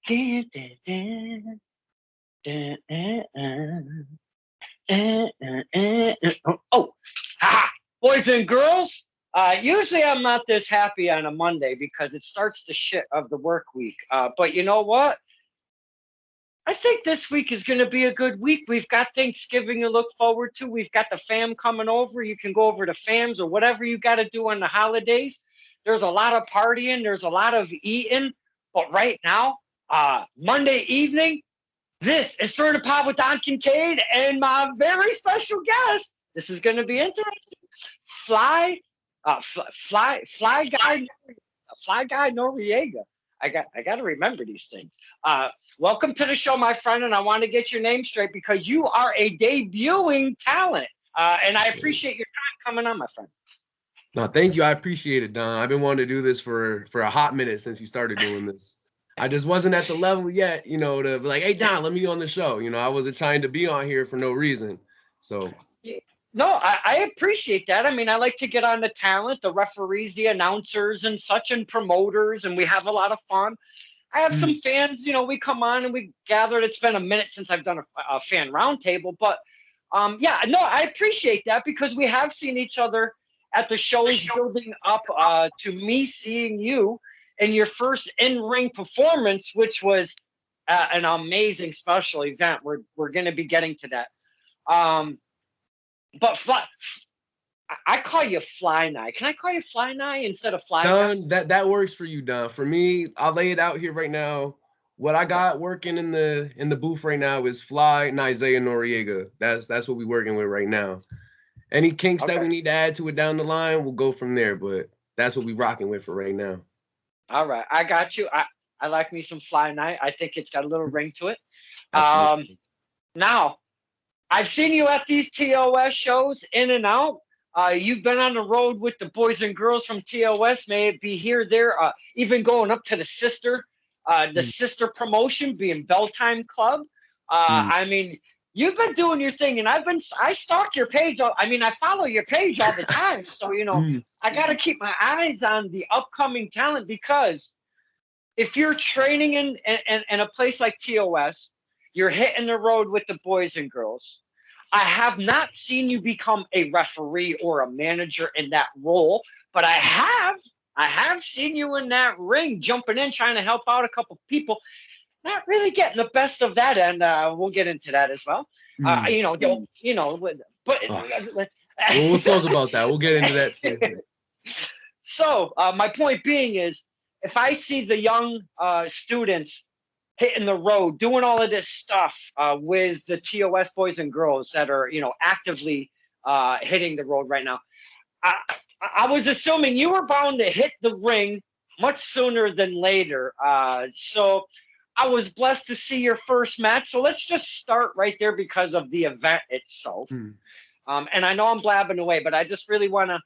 Dun, dun, dun, dun, Oh, ah, boys and girls. Usually I'm not this happy on a Monday because it starts the shit of the work week. But you know what? I think this week is going to be a good week. We've got Thanksgiving to look forward to. We've got the fam coming over. You can go over to fams or whatever you got to do on the holidays. There's a lot of partying. There's a lot of eating. But right now, Monday evening, this is Stir the Pot with Don Kincaid and my very special guest. This is going to be interesting. Fly, fly guy Noriega. I got to remember these things. Welcome to the show, my friend, and I want to get your name straight because you are a debuting talent, and I appreciate your time coming on, my friend. No, thank you. I appreciate it, Don. I've been wanting to do this for a hot minute since you started doing this. I just wasn't at the level yet, to be like, hey, Don, let me on the show. I wasn't trying to be on here for no reason. So. No, I appreciate that. I mean, I like to get on the talent, the referees, the announcers, and such, and promoters, and we have a lot of fun. I have some fans, we come on and we gathered. It's been a minute since I've done a fan roundtable, but yeah, no, I appreciate that because we have seen each other at the shows building up to me seeing you in your first in-ring performance, which was an amazing special event. We're going to be getting to that. But I call you Fly Nye. Can I call you Fly Nye instead of Fly Don, that works for you, Don. For me, I'll lay it out here right now. What I got working in the booth right now is Fly Isaiah Noriega. That's what we're working with right now. Any kinks that we need to add to it down the line, we'll go from there. But that's what we're rocking with for right now. All right, I got you. I like me some Fly Nye. I think it's got a little ring to it. Now, I've seen you at these TOS shows in and out. You've been on the road with the boys and girls from TOS, may it be here, there, even going up to the sister promotion, being Belltime Club. I mean, you've been doing your thing, and I stalk your page. I follow your page all the time. So, I got to keep my eyes on the upcoming talent because if you're training in a place like TOS, you're hitting the road with the boys and girls. I have not seen you become a referee or a manager in that role, but I have seen you in that ring, jumping in, trying to help out a couple of people. Not really getting the best of that, and we'll get into that as well. But let's. We'll talk about that. We'll get into that too. So my point being is, if I see the young students hitting the road, doing all of this stuff with the TOS boys and girls that are, actively hitting the road right now. I was assuming you were bound to hit the ring much sooner than later. So I was blessed to see your first match. So let's just start right there because of the event itself. And I know I'm blabbing away, but I just really want to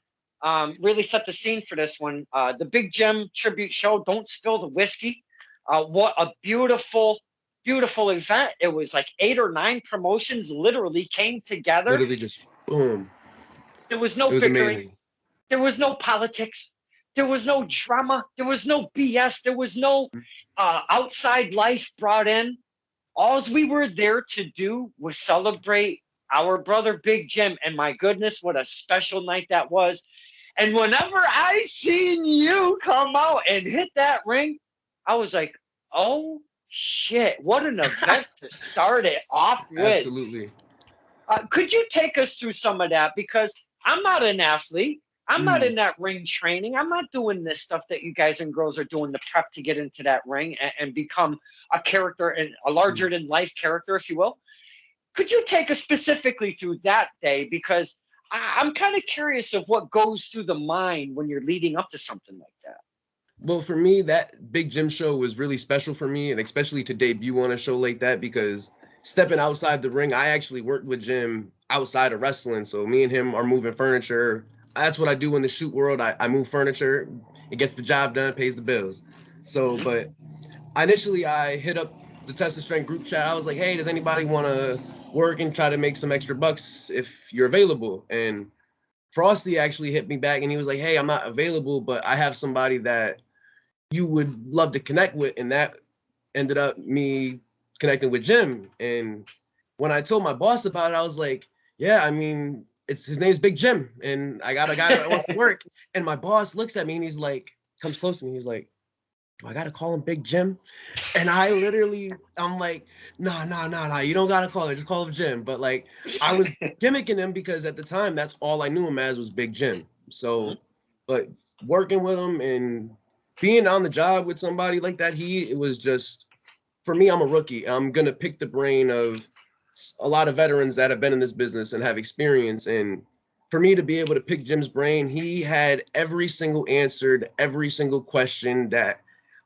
really set the scene for this one. The Big Jim tribute show, Don't Spill the Whiskey. What a beautiful, beautiful event. It was like 8 or 9 promotions literally came together. Literally just boom. There was no bickering. Amazing. There was no politics. There was no drama. There was no BS. There was no outside life brought in. All we were there to do was celebrate our brother Big Jim. And my goodness, what a special night that was. And whenever I seen you come out and hit that ring, I was like, oh, shit, what an event to start it off with. Absolutely. Could you take us through some of that? Because I'm not an athlete. I'm not in that ring training. I'm not doing this stuff that you guys and girls are doing, the prep to get into that ring and become a character, and a larger-than-life character, if you will. Could you take us specifically through that day? Because I'm kind of curious of what goes through the mind when you're leading up to something like that. Well, for me, that Big Jim show was really special for me, and especially to debut on a show like that, because stepping outside the ring, I actually worked with Jim outside of wrestling. So me and him are moving furniture. That's what I do in the shoot world. I move furniture. It gets the job done, pays the bills. So, but initially I hit up the Tesla Strength group chat. I was like, hey, does anybody want to work and try to make some extra bucks if you're available? And Frosty actually hit me back and he was like, hey, I'm not available, but I have somebody that you would love to connect with. And ended up me connecting with Jim. And when I told my boss about it, I was like, yeah, I mean, his name's Big Jim, and I got a guy that wants to work. And my boss looks at me and he's like, comes close to me, he's like, do I gotta call him Big Jim? And I'm like, nah, you don't gotta call it, just call him Jim. But like, I was gimmicking him because at the time, that's all I knew him as was Big Jim. So, but working with him and being on the job with somebody like that, it was just, for me, I'm a rookie. I'm gonna pick the brain of a lot of veterans that have been in this business and have experience. And for me to be able to pick Jim's brain, he had every single answer to every single question that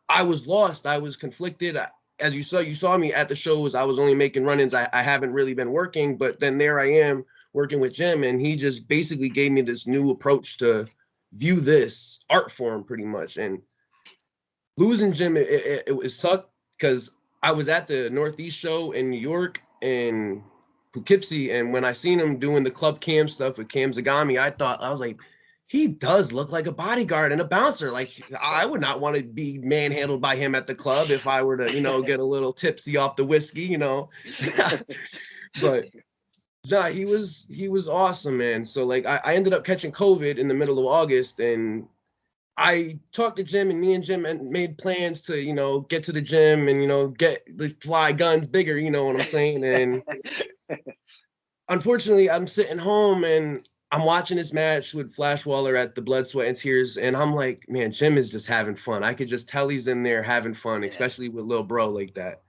I was lost. I was conflicted. As you saw me at the shows. I was only making run-ins. I haven't really been working, but then there I am working with Jim, and he just basically gave me this new approach to view this art form pretty much. And losing Jim, it sucked because I was at the Northeast show in New York and Poughkeepsie, and when I seen him doing the club cam stuff with Cam Zagami, I was like, he does look like a bodyguard and a bouncer. Like, I would not want to be manhandled by him at the club if I were to, get a little tipsy off the whiskey, But nah, he was awesome, man. So like, I ended up catching COVID in the middle of August, and I talked to Jim, and me and Jim made plans to, get to the gym and, get the fly guns bigger, you know what I'm saying? And unfortunately, I'm sitting home and I'm watching this match with Flash Waller at the Blood, Sweat, and Tears, and I'm like, man, Jim is just having fun. I could just tell he's in there having fun, especially with Lil Bro like that.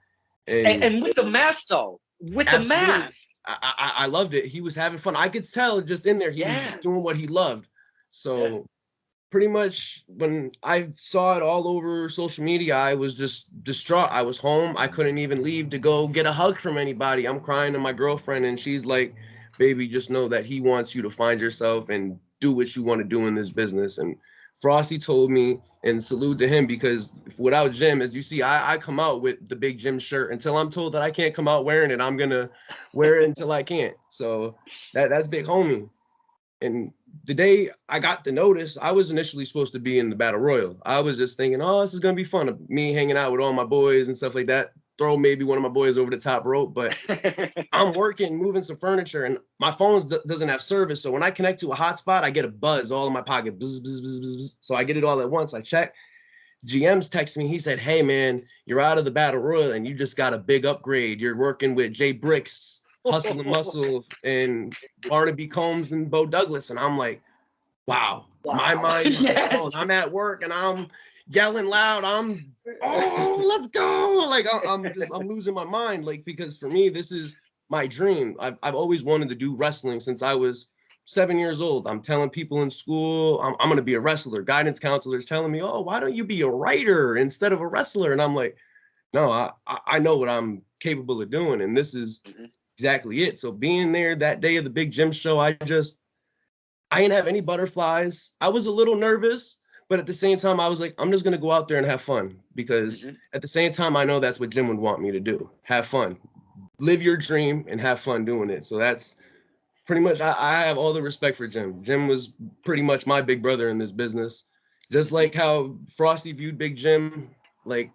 And with the mask, though, the mask. I loved it. He was having fun. I could tell just in there he was doing what he loved. So pretty much when I saw it all over social media, I was just distraught. I was home. I couldn't even leave to go get a hug from anybody. I'm crying to my girlfriend, and she's like, baby, just know that he wants you to find yourself and do what you want to do in this business. And Frosty told me, and salute to him, because without Jim, as you see, I come out with the Big Jim shirt until I'm told that I can't come out wearing it. I'm going to wear it until I can't. So that's big homie. And the day I got the notice, I was initially supposed to be in the Battle Royal. I was just thinking, oh, this is going to be fun. Me hanging out with all my boys and stuff like that. Throw maybe one of my boys over the top rope. But I'm working, moving some furniture, and my phone doesn't have service. So when I connect to a hotspot, I get a buzz all in my pocket. Bzz, bzz, bzz, bzz, bzz. So I get it all at once. I check. GM's texting me. He said, hey, man, you're out of the Battle Royal, and you just got a big upgrade. You're working with Jay Bricks, Hustle and Muscle, and Barnaby Combs and Bo Douglas. And I'm like, wow. My mind is just blown. I'm at work and I'm yelling loud. Let's go. Like I'm losing my mind. Like, because for me, this is my dream. I've always wanted to do wrestling since I was 7 years old. I'm telling people in school, I'm going to be a wrestler. Guidance counselors telling me, oh, why don't you be a writer instead of a wrestler? And I'm like, no, I know what I'm capable of doing. And this is exactly it. So being there that day of the Big Jim show, I didn't have any butterflies. I was a little nervous, but at the same time, I was like, I'm just going to go out there and have fun, because at the same time, I know that's what Jim would want me to do. Have fun, live your dream, and have fun doing it. So that's pretty much, I have all the respect for Jim. Jim was pretty much my big brother in this business. Just like how Frosty viewed Big Jim, like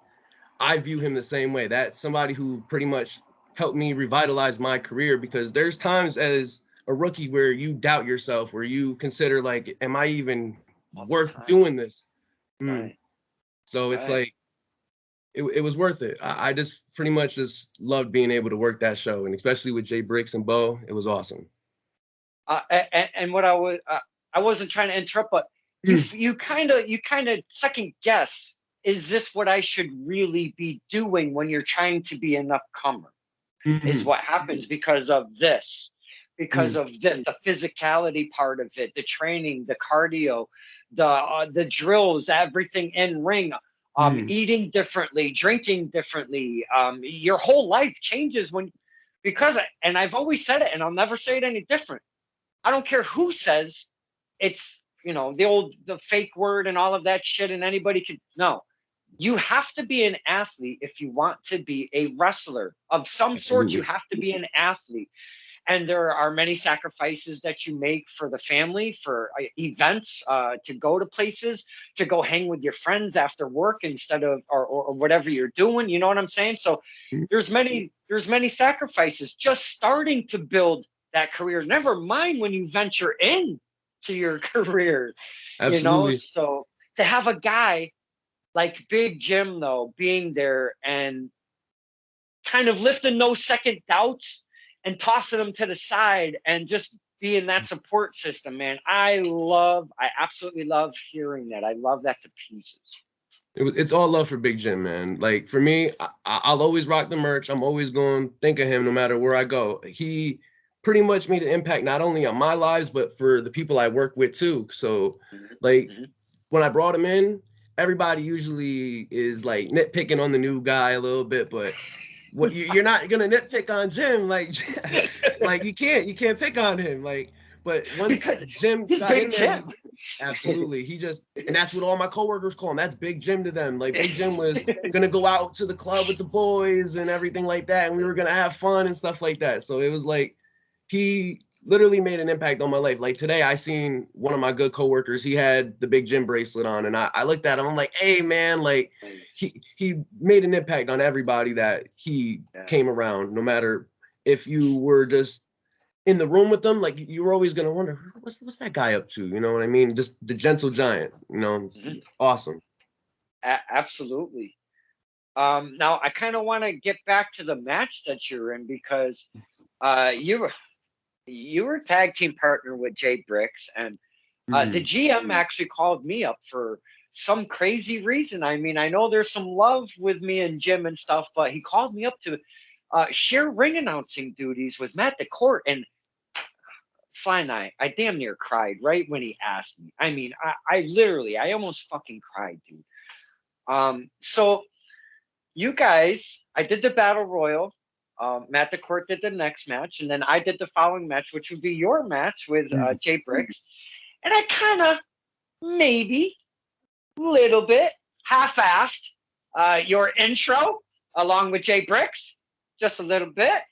I view him the same way. That's somebody who pretty much helped me revitalize my career, because there's times as a rookie where you doubt yourself, where you consider like, am I even worth doing this? So it's like, it was worth it. I just pretty much just loved being able to work that show, and especially with Jay Bricks and Bo, it was awesome. And what I wasn't trying to interrupt, but you kind of second guess, is this what I should really be doing when you're trying to be an upcomer? Is what happens because of this. Because of the physicality part of it, the training, the cardio, the drills, everything in ring, eating differently, drinking differently. Your whole life changes and I've always said it, and I'll never say it any different. I don't care who says it's, the fake word and all of that shit, and anybody could, no. You have to be an athlete if you want to be a wrestler of some sort. You have to be an athlete. and there are many sacrifices that you make for the family, for events, to go to places, to go hang with your friends after work instead of or whatever you're doing. You know what I'm saying? So there's many sacrifices just starting to build that career. Never mind when you venture in to your career, you know. Absolutely. So to have a guy like Big Jim though being there and kind of lifting those second doubts and tossing them to the side and just being that support system, man. I absolutely love hearing that. I love that to pieces. It's all love for Big Jim, man. Like for me, I'll always rock the merch. I'm always going to think of him no matter where I go. He pretty much made an impact not only on my lives, but for the people I work with too. So like when I brought him in, everybody usually is like nitpicking on the new guy a little bit, but what you're not gonna nitpick on Jim, like like you can't pick on him, like. But once because Jim he's got Big in there, Jim. absolutely, and that's what all my coworkers call him. That's Big Jim to them. Like Big Jim was gonna go out to the club with the boys and everything like that, and we were gonna have fun and stuff like that. So it was like he literally made an impact on my life. Like today, I seen one of my good coworkers. He had the Big Jim bracelet on, and I looked at him. I'm like, hey man, like he made an impact on everybody that he came around. No matter if you were just in the room with them, like you were always gonna wonder what's that guy up to. You know what I mean? Just the gentle giant. You know, it's awesome. Absolutely. Now I kind of want to get back to the match that you're in because you were tag team partner with Jay Bricks, and the GM actually called me up for some crazy reason. I mean, I know there's some love with me and Jim and stuff, but he called me up to share ring announcing duties with Matt DeCourt, and fine, I damn near cried right when he asked me. I mean, I almost fucking cried, dude. So you guys, I did the battle royal. Matt DeCourt did the next match, and then I did the following match, which would be your match with Jay Briggs. And I kind of, maybe, little bit, half-assed your intro along with Jay Briggs, just a little bit.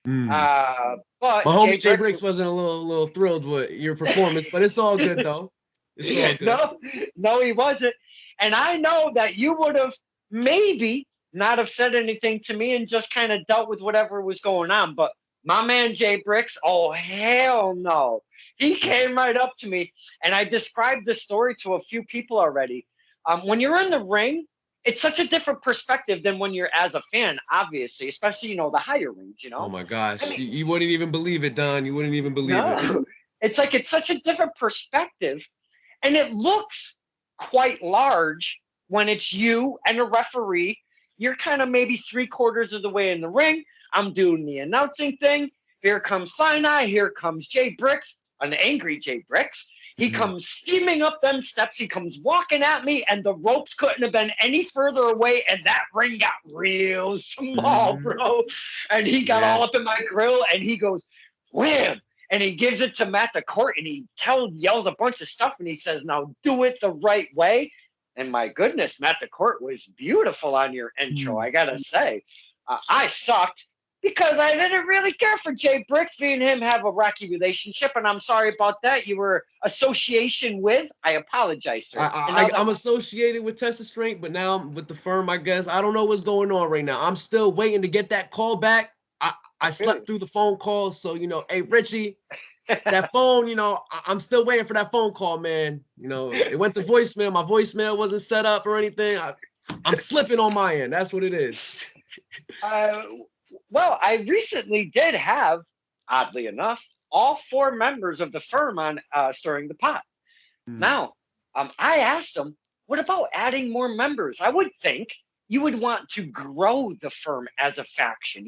But my homie Jay Briggs wasn't a little thrilled with your performance, but it's all good though. It's all good. No, he wasn't. And I know that you would have maybe not have said anything to me and just kind of dealt with whatever was going on. But my man Jay Bricks, oh hell no. He came right up to me, and I described the story to a few people already. When you're in the ring, it's such a different perspective than when you're as a fan, obviously, especially, the higher rings, Oh my gosh. I mean, you wouldn't even believe it, Don. You wouldn't even believe it. It's such a different perspective, and it looks quite large when it's you and a referee. You're kind of maybe 3/4 of the way in the ring. I'm doing the announcing thing. Here comes Fine Eye. Here comes Jay Bricks, an angry Jay Bricks. He comes steaming up them steps. He comes walking at me, and the ropes couldn't have been any further away, and that ring got real small, bro. And he got all up in my grill, and he goes, wham! And he gives it to Matt DeCourt, and he yells a bunch of stuff, and he says, now do it the right way. And my goodness, Matt DeCourt was beautiful on your intro, I gotta say. I sucked because I didn't really care for Jay Bricks. Me and him have a rocky relationship, and I'm sorry about that. You were association with. I apologize, sir. I'm associated with Tessa Strength, but now I'm with the firm, I guess. I don't know what's going on right now. I'm still waiting to get that call back. I slept through the phone call, so, hey, Richie, that phone, I'm still waiting for that phone call, man. It went to voicemail. My voicemail wasn't set up or anything. I'm slipping on my end. That's what it is. Well, I recently did have, oddly enough, all 4 members of the firm on Stirring the Pot. Now, I asked them, what about adding more members? I would think you would want to grow the firm as a faction,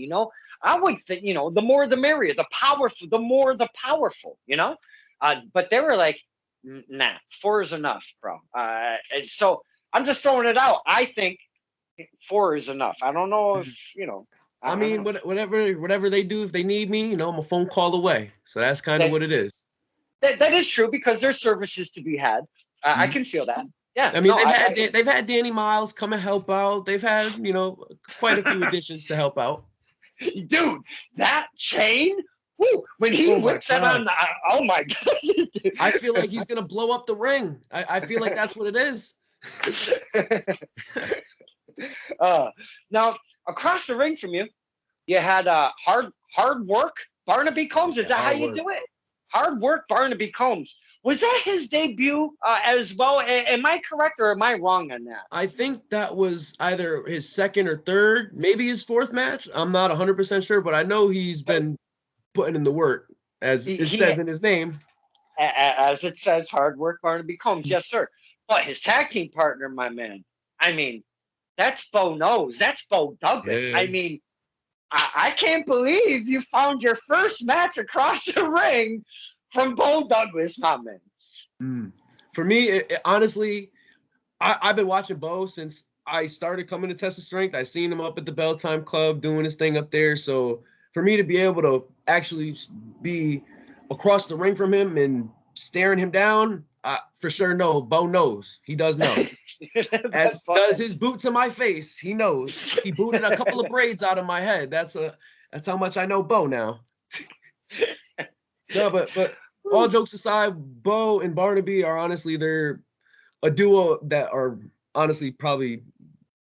I would think, the more the merrier, the powerful, the more the powerful, But they were like, nah, 4 is enough, bro. And so I'm just throwing it out. I think 4 is enough. I don't know if, I mean, whatever they do, if they need me, I'm a phone call away. So that's kind of what it is. That is true because there's services to be had. I can feel that. Yeah. I mean, they've had Danny Miles come and help out. They've had, quite a few additions to help out. Dude, that chain, Woo, when he Oh my whips that God. on, oh my God. I feel like he's gonna blow up the ring. I feel like that's what it is. uh, now, across the ring from you, you had hard work Barnaby Combs. Is Yeah, that how hard you work. do it? Hard work Barnaby Combs. Was that his debut as well? Am I correct or am I wrong on that? I think that was either his second or third, maybe his fourth match. I'm not 100% sure, but I know he's been putting in the work, as it He says in his name. as it says, hard work Barnaby Combs. Yes, sir. But his tag team partner, my man. I mean, that's Bo Knows. That's Bo Douglas. Yeah. I mean, I can't believe you found your first match across the ring from Bo Douglas, my man. For me, honestly, I've been watching Bo since I started coming to Test of Strength. I seen him up at the Bell Time Club doing his thing up there. So for me to be able to actually be across the ring from him and staring him down, for sure, no, Bo knows. He does know. As does his boot to my face. He knows. He booted a couple of braids out of my head. That's how much I know Bo now. No, but all jokes aside, Bo and Barnaby are honestly they're a duo that are honestly probably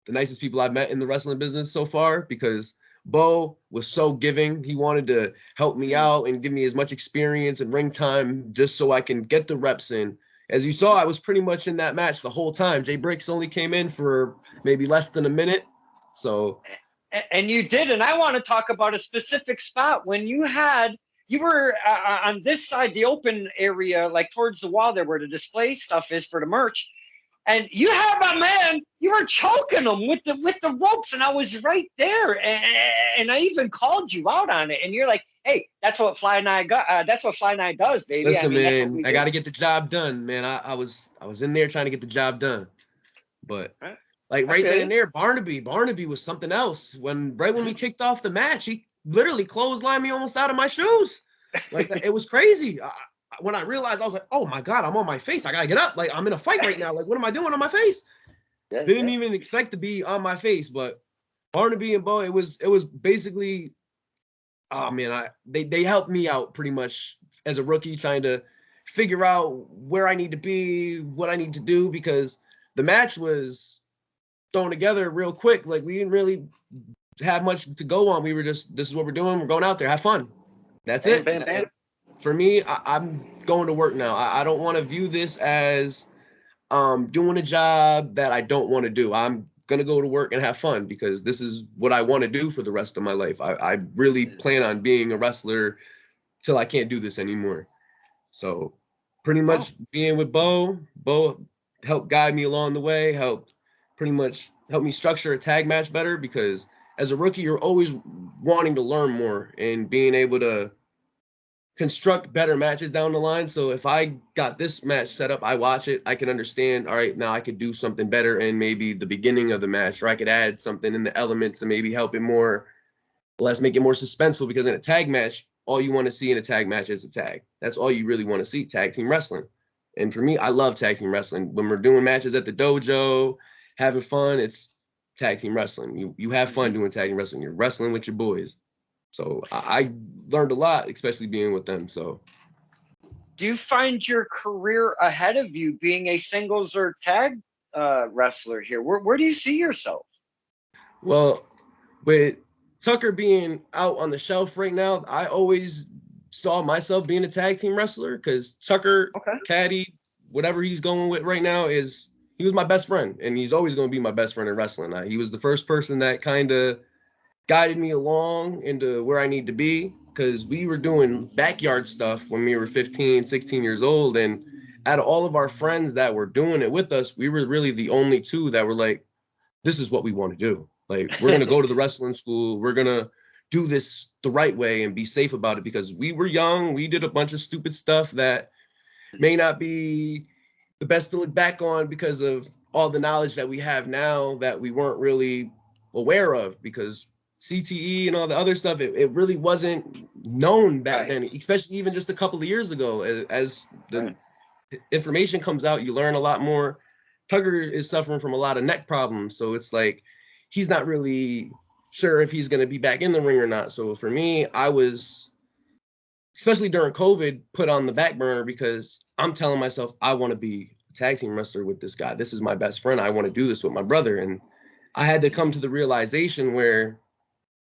the nicest people I've met in the wrestling business so far because Bo was so giving. He wanted to help me out and give me as much experience and ring time just so I can get the reps in. As you saw, I was pretty much in that match the whole time. Jay Bricks only came in for maybe less than a minute. So and you did, and I want to talk about a specific spot when you were on this side, the open area, like towards the wall there where the display stuff is for the merch. And you have a man, you were choking him with the ropes, and I was right there, and I even called you out on it. And you're like, "Hey, that's what Fly Night got. That's what Fly Night does, baby." listen, I mean, that's what man, we I do. got to get the job done, man. I was in there trying to get the job done, but Right? like I right feel then you. and there, Barnaby was something else. Right when we kicked off the match, he literally clotheslined me almost out of my shoes. Like it was crazy. When I realized, I was like, "Oh my God, I'm on my face. I gotta get up. Like I'm in a fight right now. Like what am I doing on my face?" Yeah, Didn't yeah. even expect to be on my face, but Barnaby and Bo, it was basically, oh man, they helped me out pretty much as a rookie trying to figure out where I need to be, what I need to do because the match was thrown together real quick. Like we didn't really have much to go on. We were just, this is what we're doing. We're going out there, have fun. That's Bam, it. bam, bam. For me, I'm going to work now. I don't want to view this as doing a job that I don't want to do. I'm gonna go to work and have fun because this is what I want to do for the rest of my life. I really plan on being a wrestler till I can't do this anymore. So pretty much being with Bo helped guide me along the way, helped pretty much help me structure a tag match better because as a rookie, you're always wanting to learn more and being able to construct better matches down the line. So if I got this match set up, I watch it, I can understand, all right, now I could do something better in maybe the beginning of the match, or I could add something in the elements to maybe help it more, let's make it more suspenseful because in a tag match, all you want to see in a tag match is a tag. That's all you really want to see, tag team wrestling. And for me, I love tag team wrestling. When we're doing matches at the dojo, having fun, it's tag team wrestling. You have fun doing tag team wrestling. You're wrestling with your boys. So I learned a lot, especially being with them. So Do you find your career ahead of you being a singles or tag wrestler here? Where do you see yourself? well, with Tucker being out on the shelf right now, I always saw myself being a tag team wrestler because Tucker, Okay. Caddy, whatever he's going with right now is he was my best friend and he's always going to be my best friend in wrestling. He was the first person that kind of guided me along into where I need to be because we were doing backyard stuff when we were 15, 16 years old. And out of all of our friends that were doing it with us, we were really the only two that were like, this is what we want to do. Like, we're going to go to the wrestling school. We're going to do this the right way and be safe about it because we were young. We did a bunch of stupid stuff that may not be the best to look back on because of all the knowledge that we have now that we weren't really aware of because CTE and all the other stuff, it really wasn't known back Right. then, especially even just a couple of years ago. As the Right. information comes out, you learn a lot more. Tugger is suffering from a lot of neck problems, so it's like he's not really sure if he's going to be back in the ring or not. So for me, I was especially during COVID, put on the back burner because I'm telling myself I want to be a tag team wrestler with this guy. This is my best friend. I want to do this with my brother. And I had to come to the realization where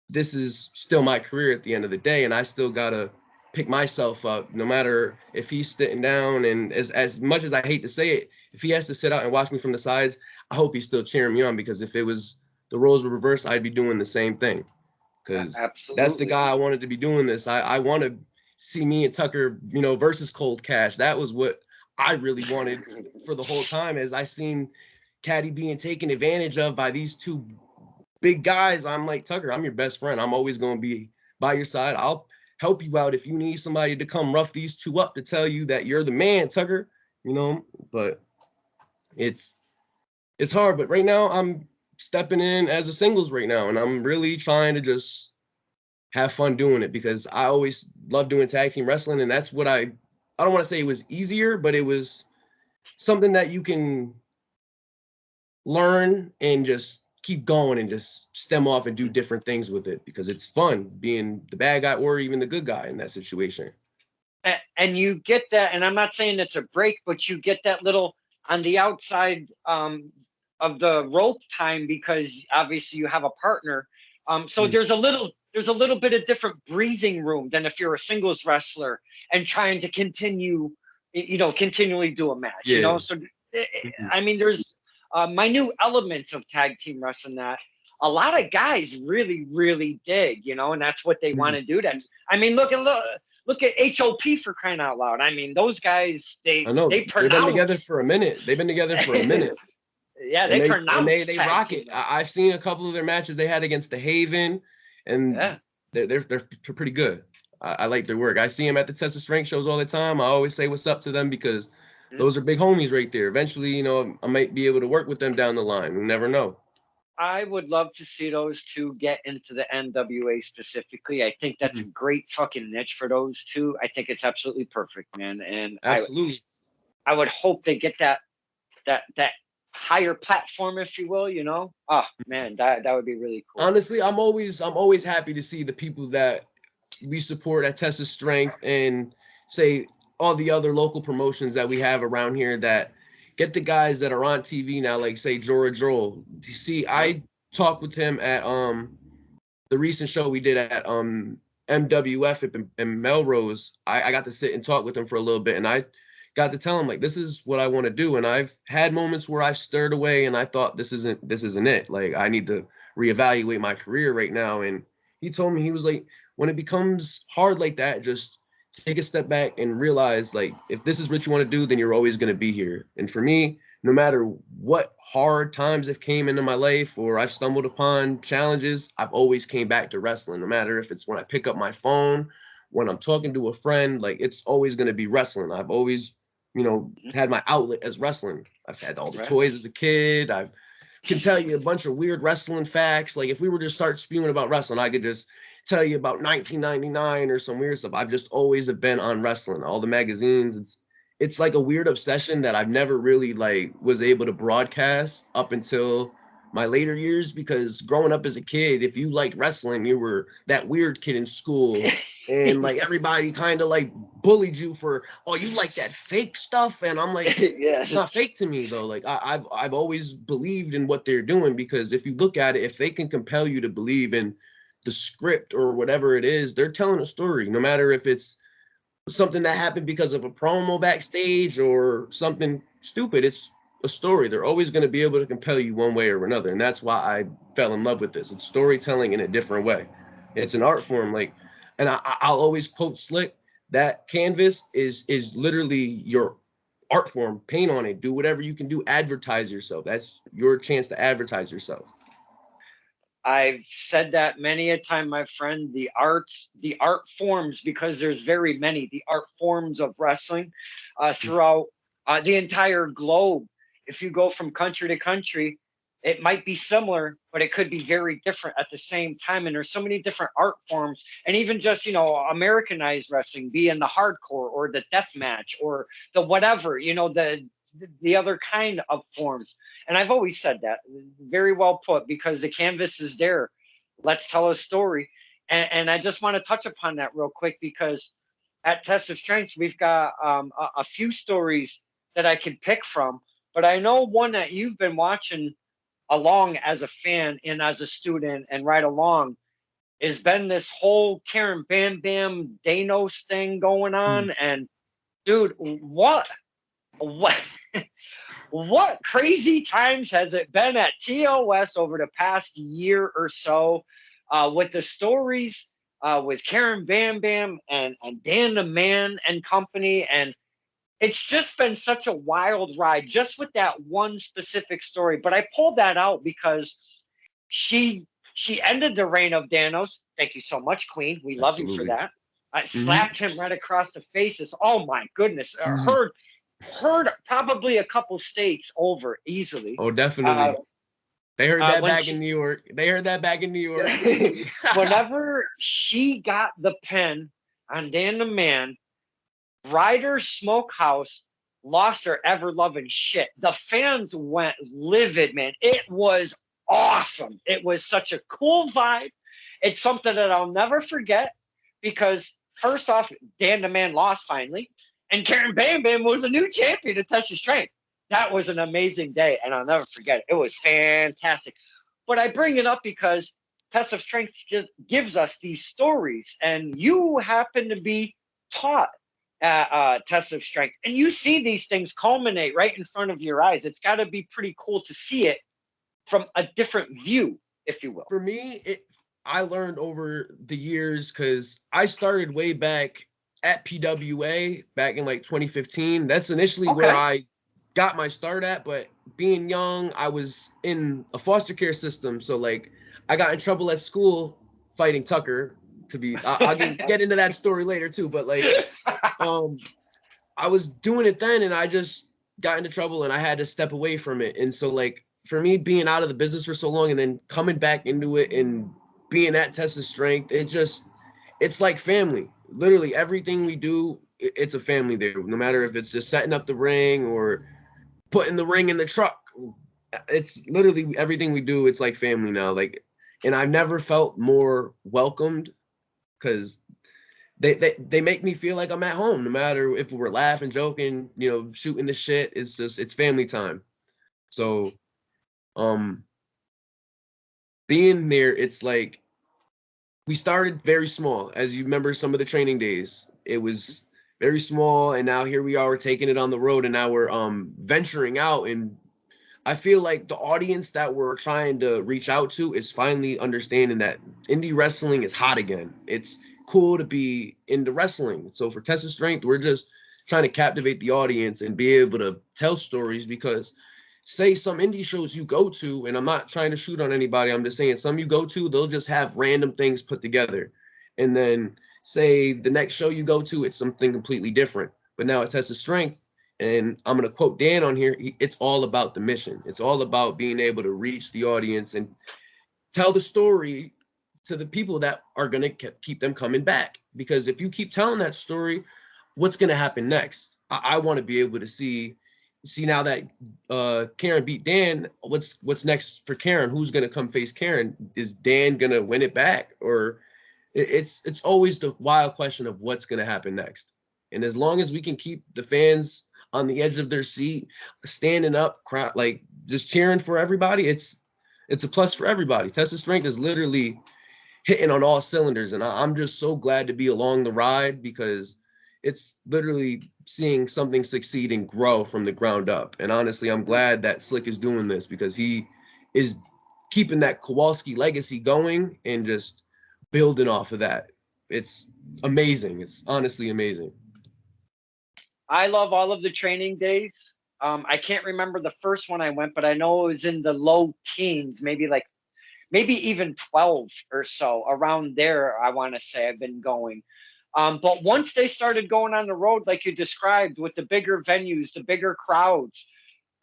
this is still my career at the end of the day, and I still gotta pick myself up, no matter if he's sitting down. And as much as I hate to say it, if he has to sit out and watch me from the sides, I hope he's still cheering me on, because if it was the roles were reversed, I'd be doing the same thing. Because that's the Absolutely. guy I wanted to be doing this. I want to see me and Tucker, versus Cold Cash. That was what I really wanted for the whole time, as I seen Caddy being taken advantage of by these two big guys. I'm like, Tucker, I'm your best friend. I'm always going to be by your side. I'll help you out if you need somebody to come rough these two up to tell you that you're the man, Tucker. But it's hard. But right now, I'm stepping in as a singles right now, and I'm really trying to just have fun doing it, because I always love doing tag team wrestling, and that's what I don't want to say it was easier, but it was something that you can learn and just keep going and just stem off and do different things with it, because it's fun being the bad guy or even the good guy in that situation. And you get that, and I'm not saying it's a break, but you get that little on the outside of the rope time, because obviously you have a partner. So there's a little bit of different breathing room than if you're a singles wrestler and trying to continually do a match. Yeah. So I mean, there's minute elements of tag team wrestling that a lot of guys really, really dig, and that's what they want to do. I mean, look at HOP, for crying out loud. I mean, those guys, I know they they've been together for a minute. Yeah, and they pronounce they rock it. I've seen a couple of their matches they had against the Haven, and they're pretty good. I like their work. I see them at the Test of Strength shows all the time. I always say what's up to them, because those are big homies right there. Eventually, I might be able to work with them down the line. You never know. I would love to see those two get into the NWA specifically. I think that's a great fucking niche for those two. I think it's absolutely perfect, man. And Absolutely. I would hope they get that higher platform, if you will. Oh man, that would be really cool. Honestly, I'm always happy to see the people that we support at Test of Strength, and say all the other local promotions that we have around here, that get the guys that are on TV now, like say Jora Joel. See, I talked with him at the recent show we did at MWF in Melrose. I got to sit and talk with him for a little bit, and I got to tell him, like, this is what I want to do. And I've had moments where I've stirred away and I thought this isn't it. Like, I need to reevaluate my career right now. And he told me, he was like, when it becomes hard like that, just take a step back and realize, like, if this is what you want to do, then you're always going to be here. And for me, no matter what hard times have came into my life or I've stumbled upon challenges, I've always came back to wrestling. No matter if it's when I pick up my phone, when I'm talking to a friend, like, it's always going to be wrestling. I've always had my outlet as wrestling. I've had all the toys as a kid. I can tell you a bunch of weird wrestling facts. Like, if we were to start spewing about wrestling, I could just tell you about 1999 or some weird stuff. I've just always have been on wrestling. All the magazines. It's like a weird obsession that I've never really was able to broadcast up until my later years, because growing up as a kid, if you liked wrestling, you were that weird kid in school, and everybody kind of bullied you for, oh, you like that fake stuff. And I'm like, yeah, it's not fake to me though. Like, I've always believed in what they're doing, because if you look at it, if they can compel you to believe in the script or whatever it is, they're telling a story, no matter if it's something that happened because of a promo backstage or something stupid. It's a story. They're always going to be able to compel you one way or another. And that's why I fell in love with this. It's storytelling in a different way. It's an art form. And I'll always quote Slick, that canvas is literally your art form. Paint on it. Do whatever you can do. Advertise yourself. That's your chance to advertise yourself. I've said that many a time, my friend. The art forms, because there's very many, the art forms of wrestling throughout the entire globe. If you go from country to country, it might be similar, but it could be very different at the same time. And there's so many different art forms, and even just, Americanized wrestling, being the hardcore or the death match or the whatever, the other kind of forms. And I've always said that, very well put, because the canvas is there. Let's tell a story. And I just want to touch upon that real quick, because at Test of Strength, we've got a few stories that I could pick from, but I know one that you've been watching along as a fan and as a student and right along has been this whole Karen Bam Bam Danos thing going Mm. on. And dude, what what crazy times has it been at TOS over the past year or so, with the stories, with Karen Bam Bam and Dan the Man and company. And it's just been such a wild ride just with that one specific story. But I pulled that out because she she ended the reign of Danos. Thank you so much, Queen. We love you for Absolutely. that. I Hmm. slapped him right across the faces. Oh my goodness. Hmm. Heard probably a couple states over easily. Oh, Uh, definitely. They heard that when back in she, New York. They heard that back in New York. whenever she got the pen on Dan the Man, Ryder Smokehouse lost her ever loving shit. The fans went livid, man. It was awesome. It was such a cool vibe. It's something that I'll never forget because first off, Dan the Man lost finally, and Karen Bam Bam was a new champion to Touch of Strength. That was an amazing day, and I'll never forget it. It was fantastic. But I bring it up because Test of Strength just gives us these stories, and you happen to be taught Test of Strength, and you see these things culminate right in front of your eyes. It's got to be pretty cool to see it from a different view, if you will. For me, I learned over the years because I started way back at PWA back in like 2015. That's initially where Okay. I got my start at, but being young, I was in a foster care system. So like I got in trouble at school fighting Tucker to be I'll get into that story later too, but like um I was doing it then and I just got into trouble and I had to step away from it. And so like for me being out of the business for so long and then coming back into it and being at Test of Strength, it's like family. Literally everything we do, it's a family there. No matter if it's just setting up the ring or putting the ring in the truck. It's literally everything we do, it's like family now. Like and I've never felt more welcomed because they make me feel like I'm at home, no matter if we're laughing, joking, shooting the shit. It's family time. So um being there, it's like we started very small. As you remember some of the training days, it was very small, and now here we are, we're taking it on the road, and now we're venturing out. And I feel like the audience that we're trying to reach out to is finally understanding that indie wrestling is hot again. It's cool to be into wrestling. So for Test of Strength, we're just trying to captivate the audience and be able to tell stories because say some indie shows you go to, and I'm not trying to shoot on anybody, I'm just saying some you go to, they'll just have random things put together. And then say the next show you go to, it's something completely different. But now at Test of Strength, and I'm going to quote Dan on here, it's all about the mission. It's all about being able to reach the audience and tell the story to the people that are going to keep them coming back. Because if you keep telling that story, what's going to happen next? I want to be able to see now that Karen beat Dan, what's next for Karen? Who's going to come face Karen? Is Dan going to win it back? Or it's always the wild question of what's going to happen next. And as long as we can keep the fans on the edge of their seat, standing up, like just cheering for everybody, it's a plus for everybody. Test of Strength is literally hitting on all cylinders, and I'm just so glad to be along the ride because it's literally seeing something succeed and grow from the ground up. And honestly, I'm glad that Slick is doing this because he is keeping that Kowalski legacy going and just building off of that. It's amazing. It's honestly amazing. I love all of the training days. I can't remember the first one I went, but I know it was in the low teens, maybe even 12 or so around there. I want to say I've been going. But once they started going on the road, like you described, with the bigger venues, the bigger crowds,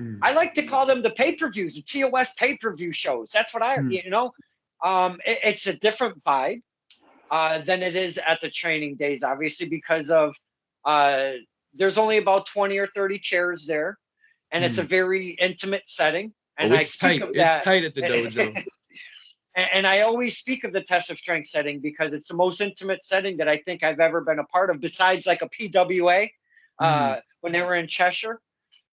Mm. I like to call them the pay-per-views, the TOS pay-per-view shows. That's what Mm. it's a different vibe than it is at the training days, obviously, because of uh, there's only about 20 or 30 chairs there, and it's a Mm. very intimate setting. Oh, And I it's speak tight. of It's that. tight at the dojo. And I always speak of the test of strength setting because it's the most intimate setting that I think I've ever been a part of, besides like a PWA when they were in Cheshire.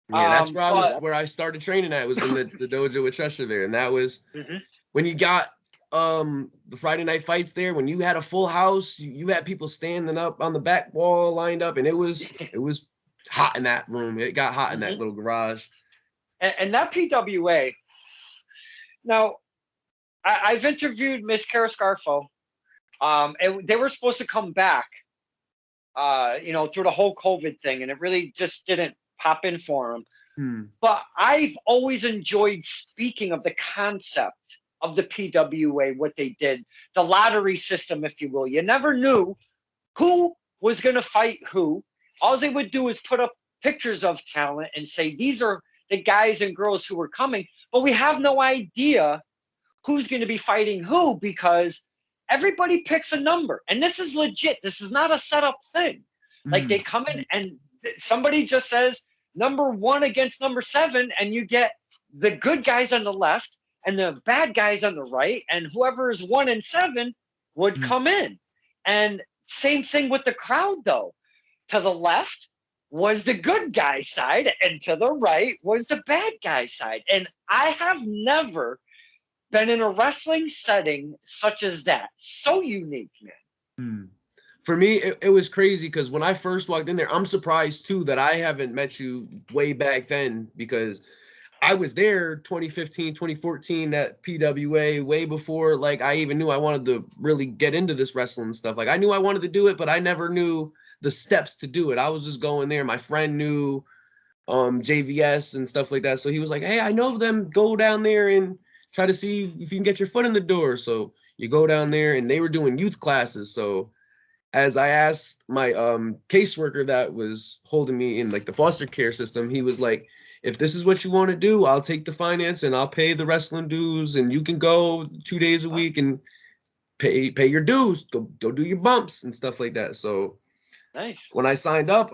Yeah, that's where But where I started training at, was in the dojo with Cheshire there. And that was Mhm. when you got the Friday night fights there, when you had a full house, you had people standing up on the back wall lined up, and it was hot in that room. It got hot in that little garage. And that PWA. Now, I've interviewed Miss Cara Scarfo. And they were supposed to come back, through the whole COVID thing, and it really just didn't pop in for them. But I've always enjoyed speaking of the concept of the PWA, what they did, the lottery system, if you will. You never knew who was going to fight who. All they would do is put up pictures of talent and say, these are the guys and girls who are coming. But we have no idea who's going to be fighting who, because everybody picks a number. And this is legit. This is not a setup thing. Like they come in and somebody just says number 1 against number 7, and you get the good guys on the left and the bad guys on the right, and whoever is 1 and 7 would come in. And same thing with the crowd, though. To the left was the good guy side, and to the right was the bad guy side. And I have never been in a wrestling setting such as that. So unique, man. For me, it was crazy because when I first walked in there, I'm surprised too that I haven't met you way back then, because I was there 2015, 2014 at PWA, way before like I even knew I wanted to really get into this wrestling stuff. Like I knew I wanted to do it, but I never knew the steps to do it. I was just going there. My friend knew JVS and stuff like that. So he was like, hey, I know them. Go down there and try to see if you can get your foot in the door. So you go down there, and they were doing youth classes. So as I asked my caseworker that was holding me in like the foster care system, he was like, if this is what you want to do, I'll take the finance and I'll pay the wrestling dues, and you can go 2 days a week and pay your dues, go do your bumps and stuff like that. So nice. When I signed up,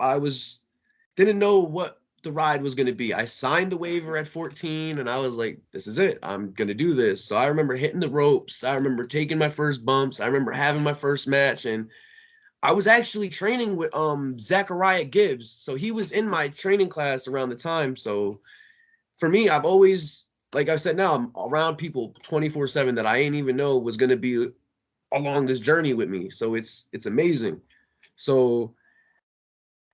didn't know what the ride was going to be. I signed the waiver at 14, and I was like, this is it. I'm going to do this. So I remember hitting the ropes. I remember taking my first bumps. I remember having my first match, and I was actually training with Zachariah Gibbs. So he was in my training class around the time. So for me, I've always, like I said, now I'm around people 24/7 that I ain't even know was going to be along this journey with me. So it's amazing. So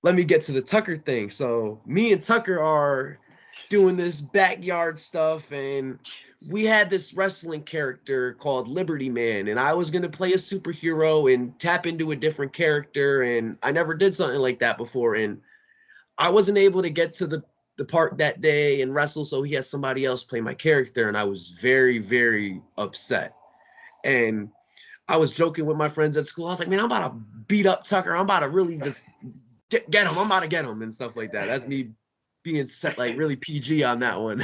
let me get to the Tucker thing. So me and Tucker are doing this backyard stuff, and we had this wrestling character called Liberty Man, and I was going to play a superhero and tap into a different character, and I never did something like that before, and I wasn't able to get to the park that day and wrestle, so he had somebody else play my character, and I was very, very upset. And I was joking with my friends at school. I was like, man, I'm about to beat up Tucker. I'm about to really just get him. I'm about to get him and stuff like that. That's me being set like really PG on that one.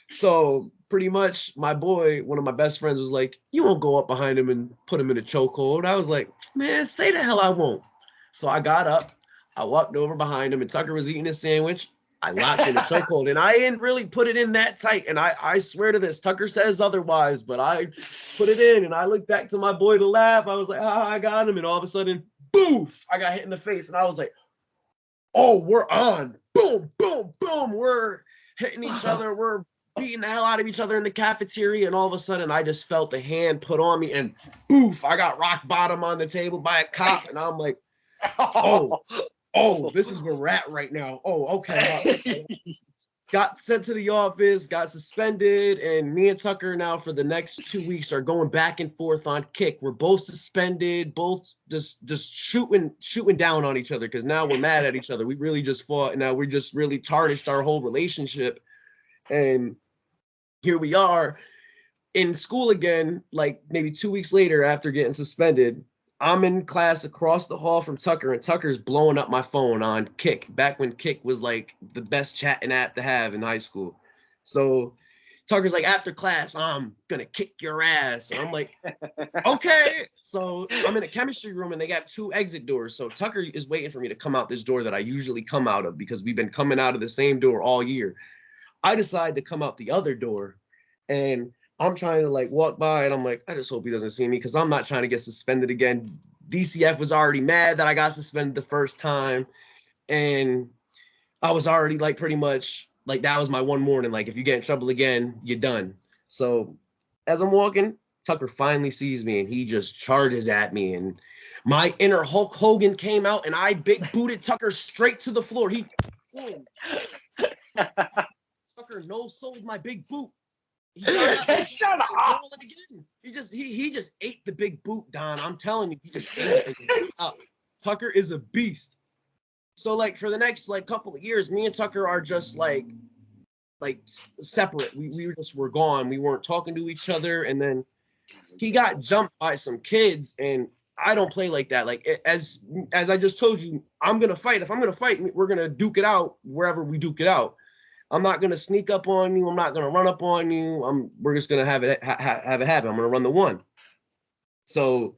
So pretty much my boy, one of my best friends, was like, you won't go up behind him and put him in a chokehold. I was like, man, say the hell I won't. So I got up, I walked over behind him, and Tucker was eating his sandwich. I locked in a chokehold, and I didn't really put it in that tight. And I swear to this, Tucker says otherwise, but I put it in, and I looked back to my boy to laugh. I was like, I got him. And all of a sudden, boof, I got hit in the face. And I was like, oh, we're on. Boom, boom, boom. We're hitting each other. We're beating the hell out of each other in the cafeteria. And all of a sudden, I just felt a hand put on me, and boof, I got rock bottom on the table by a cop. And I'm like, oh, this is where we're at right now. Oh, okay. Got sent to the office, got suspended, and me and Tucker now for the next 2 weeks are going back and forth on Kick. We're both suspended, both just shooting down on each other, because now we're mad at each other. We really just fought, and now we just really tarnished our whole relationship. And here we are in school again, like maybe 2 weeks later after getting suspended. I'm in class across the hall from Tucker, and Tucker's blowing up my phone on Kick, back when Kick was like the best chatting app to have in high school. So Tucker's like, after class, I'm gonna kick your ass. And I'm like, okay. So I'm in a chemistry room, and they got 2 exit doors. So Tucker is waiting for me to come out this door that I usually come out of, because we've been coming out of the same door all year. I decide to come out the other door, and I'm trying to like walk by and I'm like, I just hope he doesn't see me because I'm not trying to get suspended again. DCF was already mad that I got suspended the first time. And I was already like pretty much like that was my one morning. Like if you get in trouble again, you're done. So as I'm walking, Tucker finally sees me and he just charges at me. And my inner Hulk Hogan came out and I big booted Tucker straight to the floor. He boom. Tucker no sold my big boot. He got up, Shut up. again. He just ate the big boot, Don. I'm telling you, he just ate it. Tucker is a beast. So like for the next like couple of years, me and Tucker are just like separate. We were gone. We weren't talking to each other. And then he got jumped by some kids, and I don't play like that. Like as I just told you, I'm gonna fight. If I'm gonna fight, we're gonna duke it out wherever we duke it out. I'm not gonna sneak up on you. I'm not gonna run up on you. We're just gonna have it happen. I'm gonna run the one. So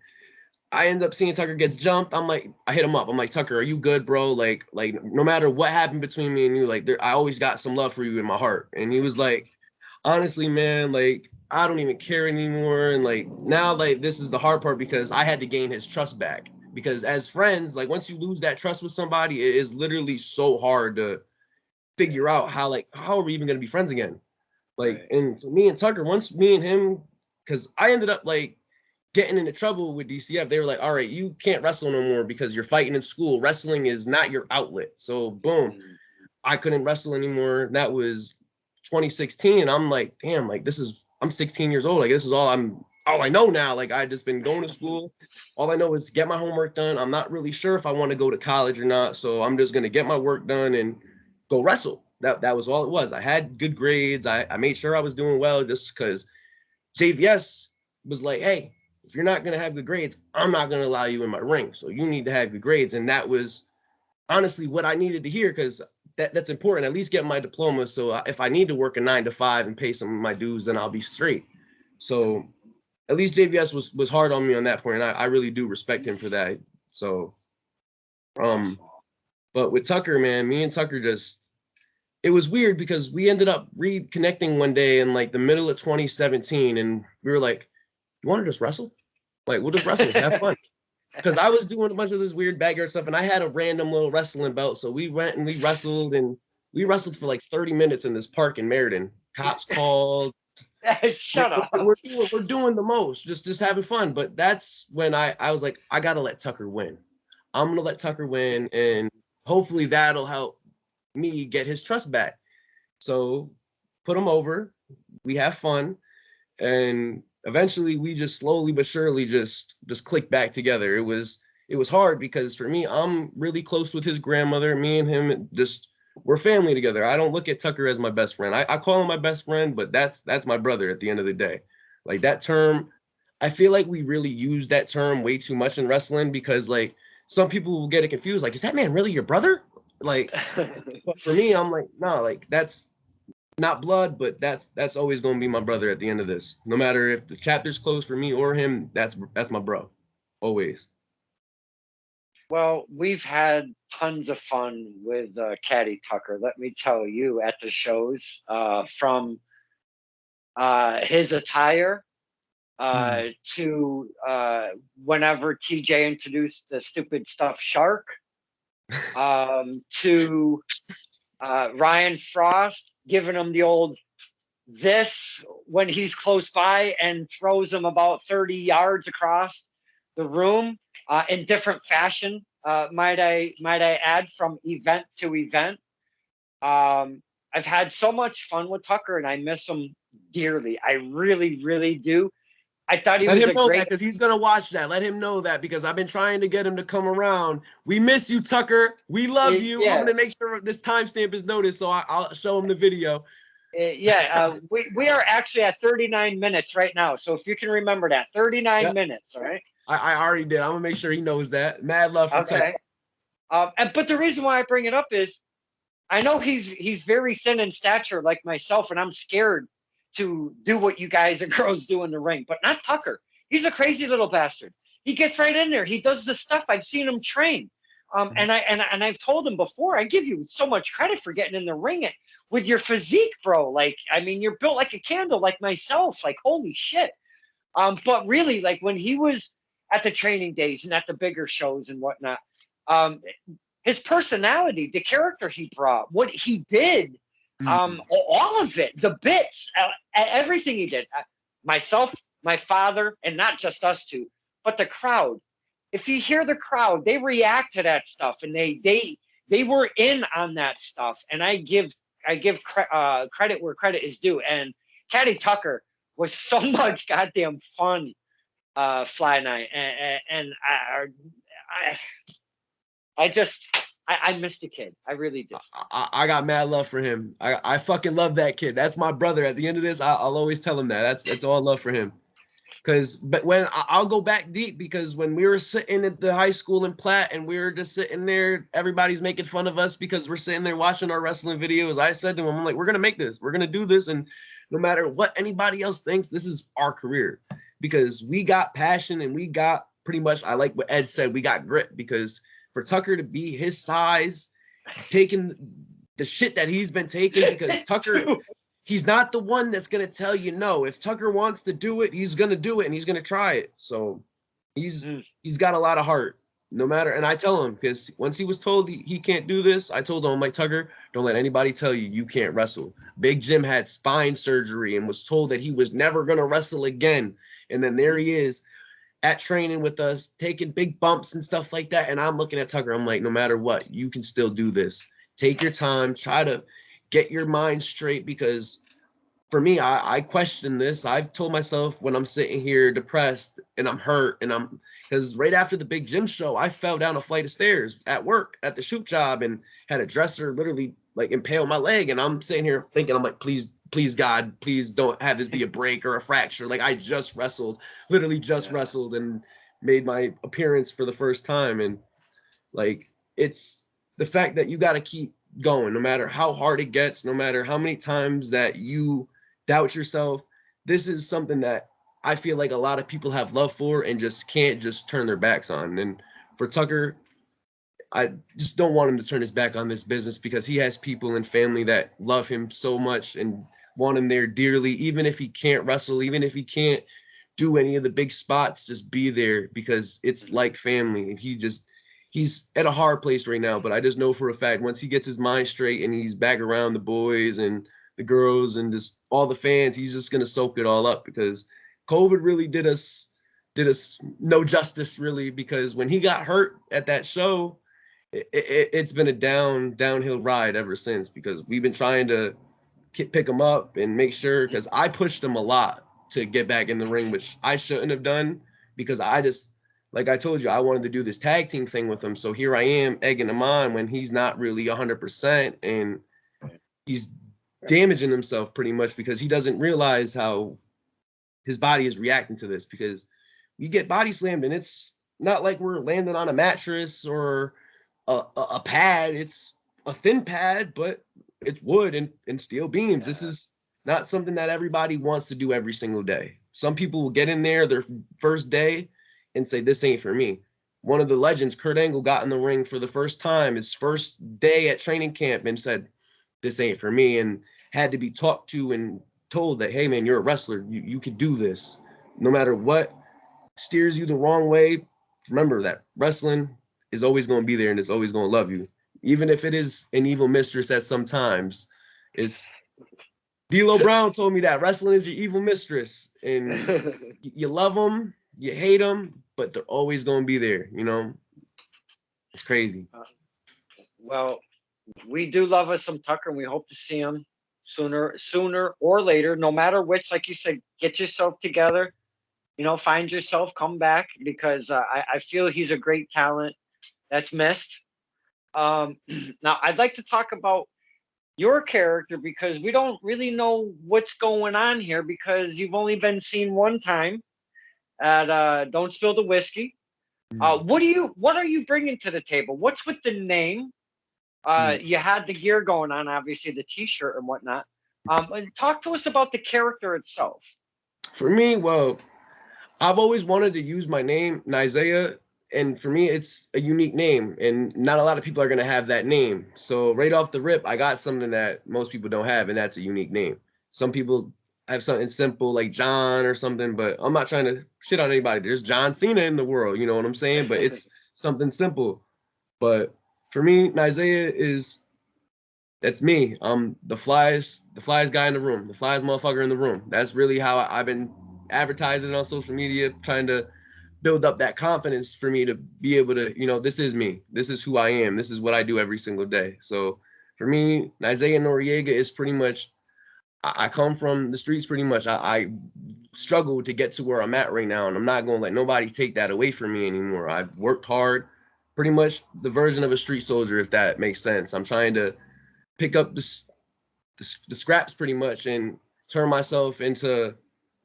I end up seeing Tucker gets jumped. I'm like, I hit him up. I'm like, Tucker, are you good, bro? Like no matter what happened between me and you, like I always got some love for you in my heart. And he was like, honestly, man, like I don't even care anymore. And like now, like this is the hard part because I had to gain his trust back. Because as friends, like once you lose that trust with somebody, it is literally so hard to figure out how are we even gonna be friends again? Like, right. And so me and Tucker, once me and him, because I ended up like getting into trouble with DCF, they were like, all right, you can't wrestle no more because you're fighting in school. Wrestling is not your outlet. So boom, I couldn't wrestle anymore. That was 2016. And I'm like, damn, like I'm 16 years old. Like this is all I know now. Like I just been going to school. All I know is get my homework done. I'm not really sure if I want to go to college or not. So I'm just gonna get my work done and go wrestle. That was all it was. I had good grades. I made sure I was doing well just because JVS was like, hey, if you're not going to have good grades, I'm not going to allow you in my ring. So you need to have good grades. And that was honestly what I needed to hear because that's important. At least get my diploma. So if I need to work a 9 to 5 and pay some of my dues, then I'll be straight. So at least JVS was hard on me on that point. And I really do respect him for that. So, but with Tucker, man, me and Tucker it was weird because we ended up reconnecting one day in like the middle of 2017. And we were like, you want to just wrestle? Like, we'll just wrestle, have fun. Because I was doing a bunch of this weird backyard stuff and I had a random little wrestling belt. So we went and we wrestled for like 30 minutes in this park in Meriden. Cops called. Shut up. We're doing the most, just having fun. But that's when I was like, I got to let Tucker win. I'm going to let Tucker win. And hopefully that'll help me get his trust back. So put him over. We have fun. And eventually we just slowly but surely just clicked back together. It was hard because for me, I'm really close with his grandmother. Me and him we're family together. I don't look at Tucker as my best friend. I call him my best friend, but that's my brother at the end of the day. Like that term, I feel like we really use that term way too much in wrestling because like some people will get it confused. Like, is that man really your brother? Like, but for me, I'm like, no, like that's not blood, but that's always going to be my brother at the end of this. No matter if the chapter's closed for me or him, that's my bro, always. Well, we've had tons of fun with Caddy Tucker. Let me tell you, at the shows, from his attire to whenever TJ introduced the stupid stuffed shark, to Ryan Frost giving him the old this when he's close by and throws him about 30 yards across the room in different fashion, might I add, from event to event. I've had so much fun with Tucker and I miss him dearly. I really, really do. I thought he was a great. Let him know that because he's gonna watch that. Let him know that because I've been trying to get him to come around. We miss you, Tucker. We love you. Yeah. I'm gonna make sure this timestamp is noticed, so I'll show him the video. We are actually at 39 minutes right now. So if you can remember that, 39 minutes. All right. I already did. I'm gonna make sure he knows that. Mad love for Tucker. But the reason why I bring it up is, I know he's very thin in stature like myself, and I'm scared to do what you guys and girls do in the ring, but not Tucker. He's a crazy little bastard. He gets right in there. He does the stuff. I've seen him train. And I've told him before, I give you so much credit for getting in the ring with your physique, bro. Like, I mean, you're built like a candle, like myself. Like, holy shit. But really, like when he was at the training days and at the bigger shows and whatnot, um, his personality, the character he brought, what he did, all of it, the bits, everything he did, myself, my father, and not just us two, but the crowd. If you hear the crowd, they react to that stuff, and they were in on that stuff. And I give credit where credit is due. And Caddy Tucker was so much goddamn fun, Fly Night, and I missed the kid. I really did. I got mad love for him. I fucking love that kid. That's my brother. At the end of this, I'll always tell him that. That's all love for him. But when I'll go back deep, because when we were sitting at the high school in Platt and we were just sitting there, everybody's making fun of us because we're sitting there watching our wrestling videos. I said to him, I'm like, we're going to make this. We're going to do this. And no matter what anybody else thinks, this is our career, because we got passion and we got pretty much, I like what Ed said, we got grit. Because for Tucker to be his size, taking the shit that he's been taking, because Tucker, he's not the one that's going to tell you no. If Tucker wants to do it, he's going to do it and he's going to try it. So he's got a lot of heart, no matter. And I tell him, because once he was told he can't do this, I told him, I'm like, Tucker, don't let anybody tell you can't wrestle. Big Jim had spine surgery and was told that he was never going to wrestle again. And then there he is at training with us, taking big bumps and stuff like that. And I'm looking at Tucker, I'm like, no matter what, you can still do this. Take your time, try to get your mind straight, because for me, I question this. I've told myself when I'm sitting here depressed and I'm hurt, and because right after the Big Jim show, I fell down a flight of stairs at work at the shoot job and had a dresser literally like impale my leg. And I'm sitting here thinking, I'm like, please God, please don't have this be a break or a fracture. Like, I just wrestled, literally just wrestled and made my appearance for the first time. And like, it's the fact that you got to keep going, no matter how hard it gets, no matter how many times that you doubt yourself. This is something that I feel like a lot of people have love for and just can't just turn their backs on. And for Tucker, I just don't want him to turn his back on this business, because he has people and family that love him so much and want him there dearly. Even if he can't wrestle, even if he can't do any of the big spots, just be there, because it's like family. And he's at a hard place right now, but I just know for a fact, once he gets his mind straight and he's back around the boys and the girls and just all the fans, he's just going to soak it all up, because COVID really did us no justice, really, because when he got hurt at that show, it's been a downhill ride ever since, because we've been trying to pick him up and make sure, because I pushed him a lot to get back in the ring, which I shouldn't have done, because I just, like I told you, I wanted to do this tag team thing with him. So here I am egging him on when he's not really 100%, and he's damaging himself pretty much, because he doesn't realize how his body is reacting to this, because you get body slammed and it's not like we're landing on a mattress or a pad. It's a thin pad, but it's wood and steel beams. This is not something that everybody wants to do every single day. Some people will get in there their first day and say, this ain't for me. One of the legends, Kurt Angle, got in the ring for the first time, his first day at training camp, and said, this ain't for me, and had to be talked to and told that, hey man, you're a wrestler. You can do this. No matter what steers you the wrong way, remember that wrestling is always going to be there and it's always going to love you. Even if it is an evil mistress at some times. It's D'Lo Brown told me that wrestling is your evil mistress, and you love them, you hate them, but they're always going to be there. You know, it's crazy. Well, we do love us some Tucker, and we hope to see him sooner or later, no matter which. Like you said, get yourself together, find yourself, come back, because I feel he's a great talent that's missed. Now I'd like to talk about your character, because we don't really know what's going on here, because you've only been seen one time at Don't Spill the Whiskey. What are you bringing to the table? What's with the name? You had the gear going on, obviously the t-shirt and whatnot. Talk to us about the character itself. For me, well, I've always wanted to use my name, Nizea, And for me, it's a unique name, and not a lot of people are gonna have that name. So right off the rip, I got something that most people don't have, and that's a unique name. Some people have something simple like John or something, but I'm not trying to shit on anybody. There's John Cena in the world, you know what I'm saying? But it's something simple. But for me, Isaiah is that's me. The flyest guy in the room, the flyest motherfucker in the room. That's really how I've been advertising it on social media, trying to build up that confidence for me to be able to, this is me. This is who I am. This is what I do every single day. So for me, Isaiah Noriega is pretty much, I come from the streets pretty much. I struggle to get to where I'm at right now, and I'm not going to let nobody take that away from me anymore. I've worked hard, pretty much the version of a street soldier, if that makes sense. I'm trying to pick up the scraps pretty much and turn myself into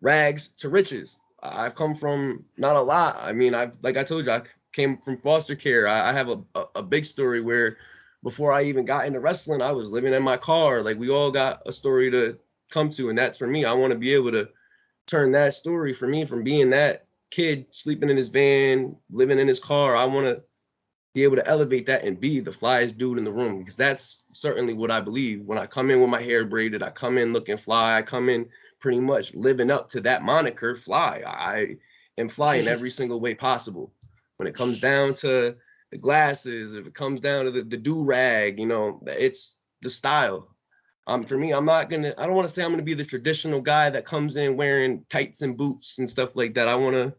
rags to riches. I've come from not a lot. I mean, like I told you, I came from foster care. I have a big story where before I even got into wrestling, I was living in my car. Like, we all got a story to come to, and that's for me. I want to be able to turn that story for me from being that kid sleeping in his van, living in his car. I want to be able to elevate that and be the flyest dude in the room, because that's certainly what I believe. When I come in with my hair braided, I come in looking fly. I come in pretty much living up to that moniker, fly. I am fly in every single way possible. When it comes down to the glasses, if it comes down to the do-rag, it's the style. For me, I don't want to say I'm going to be the traditional guy that comes in wearing tights and boots and stuff like that. I want to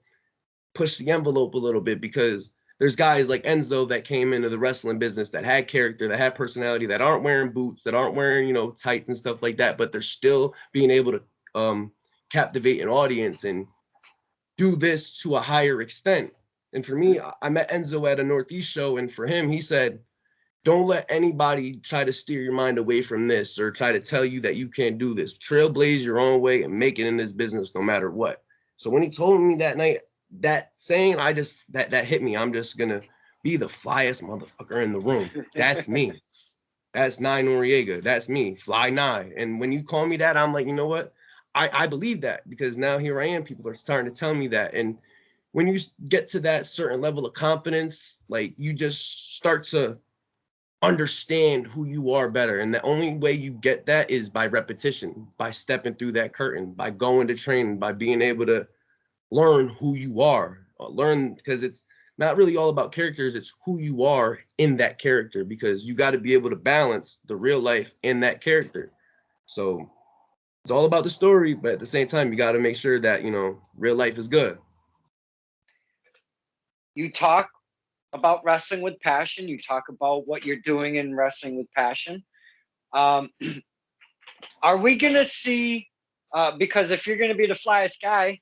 push the envelope a little bit, because there's guys like Enzo that came into the wrestling business that had character, that had personality, that aren't wearing boots, that aren't wearing, tights and stuff like that, but they're still being able to captivate an audience and do this to a higher extent. And for me, I met Enzo at a Northeast show, and for him, he said, don't let anybody try to steer your mind away from this or try to tell you that you can't do this. Trailblaze your own way and make it in this business no matter what. So when he told me that night, that saying, that hit me. I'm just gonna be the flyest motherfucker in the room. That's me. That's Nye Noriega. That's me, Fly Nye. And when you call me that, I'm like, you know what? I believe that, because now here I am. People are starting to tell me that. And when you get to that certain level of confidence, like, you just start to understand who you are better. And the only way you get that is by repetition, by stepping through that curtain, by going to training, by being able to learn who you are. Learn, because it's not really all about characters, it's who you are in that character, because you got to be able to balance the real life in that character. So it's all about the story, but at the same time, you got to make sure that, real life is good. You talk about wrestling with passion. You talk about what you're doing in wrestling with passion. Are we going to see, because if you're going to be the flyest guy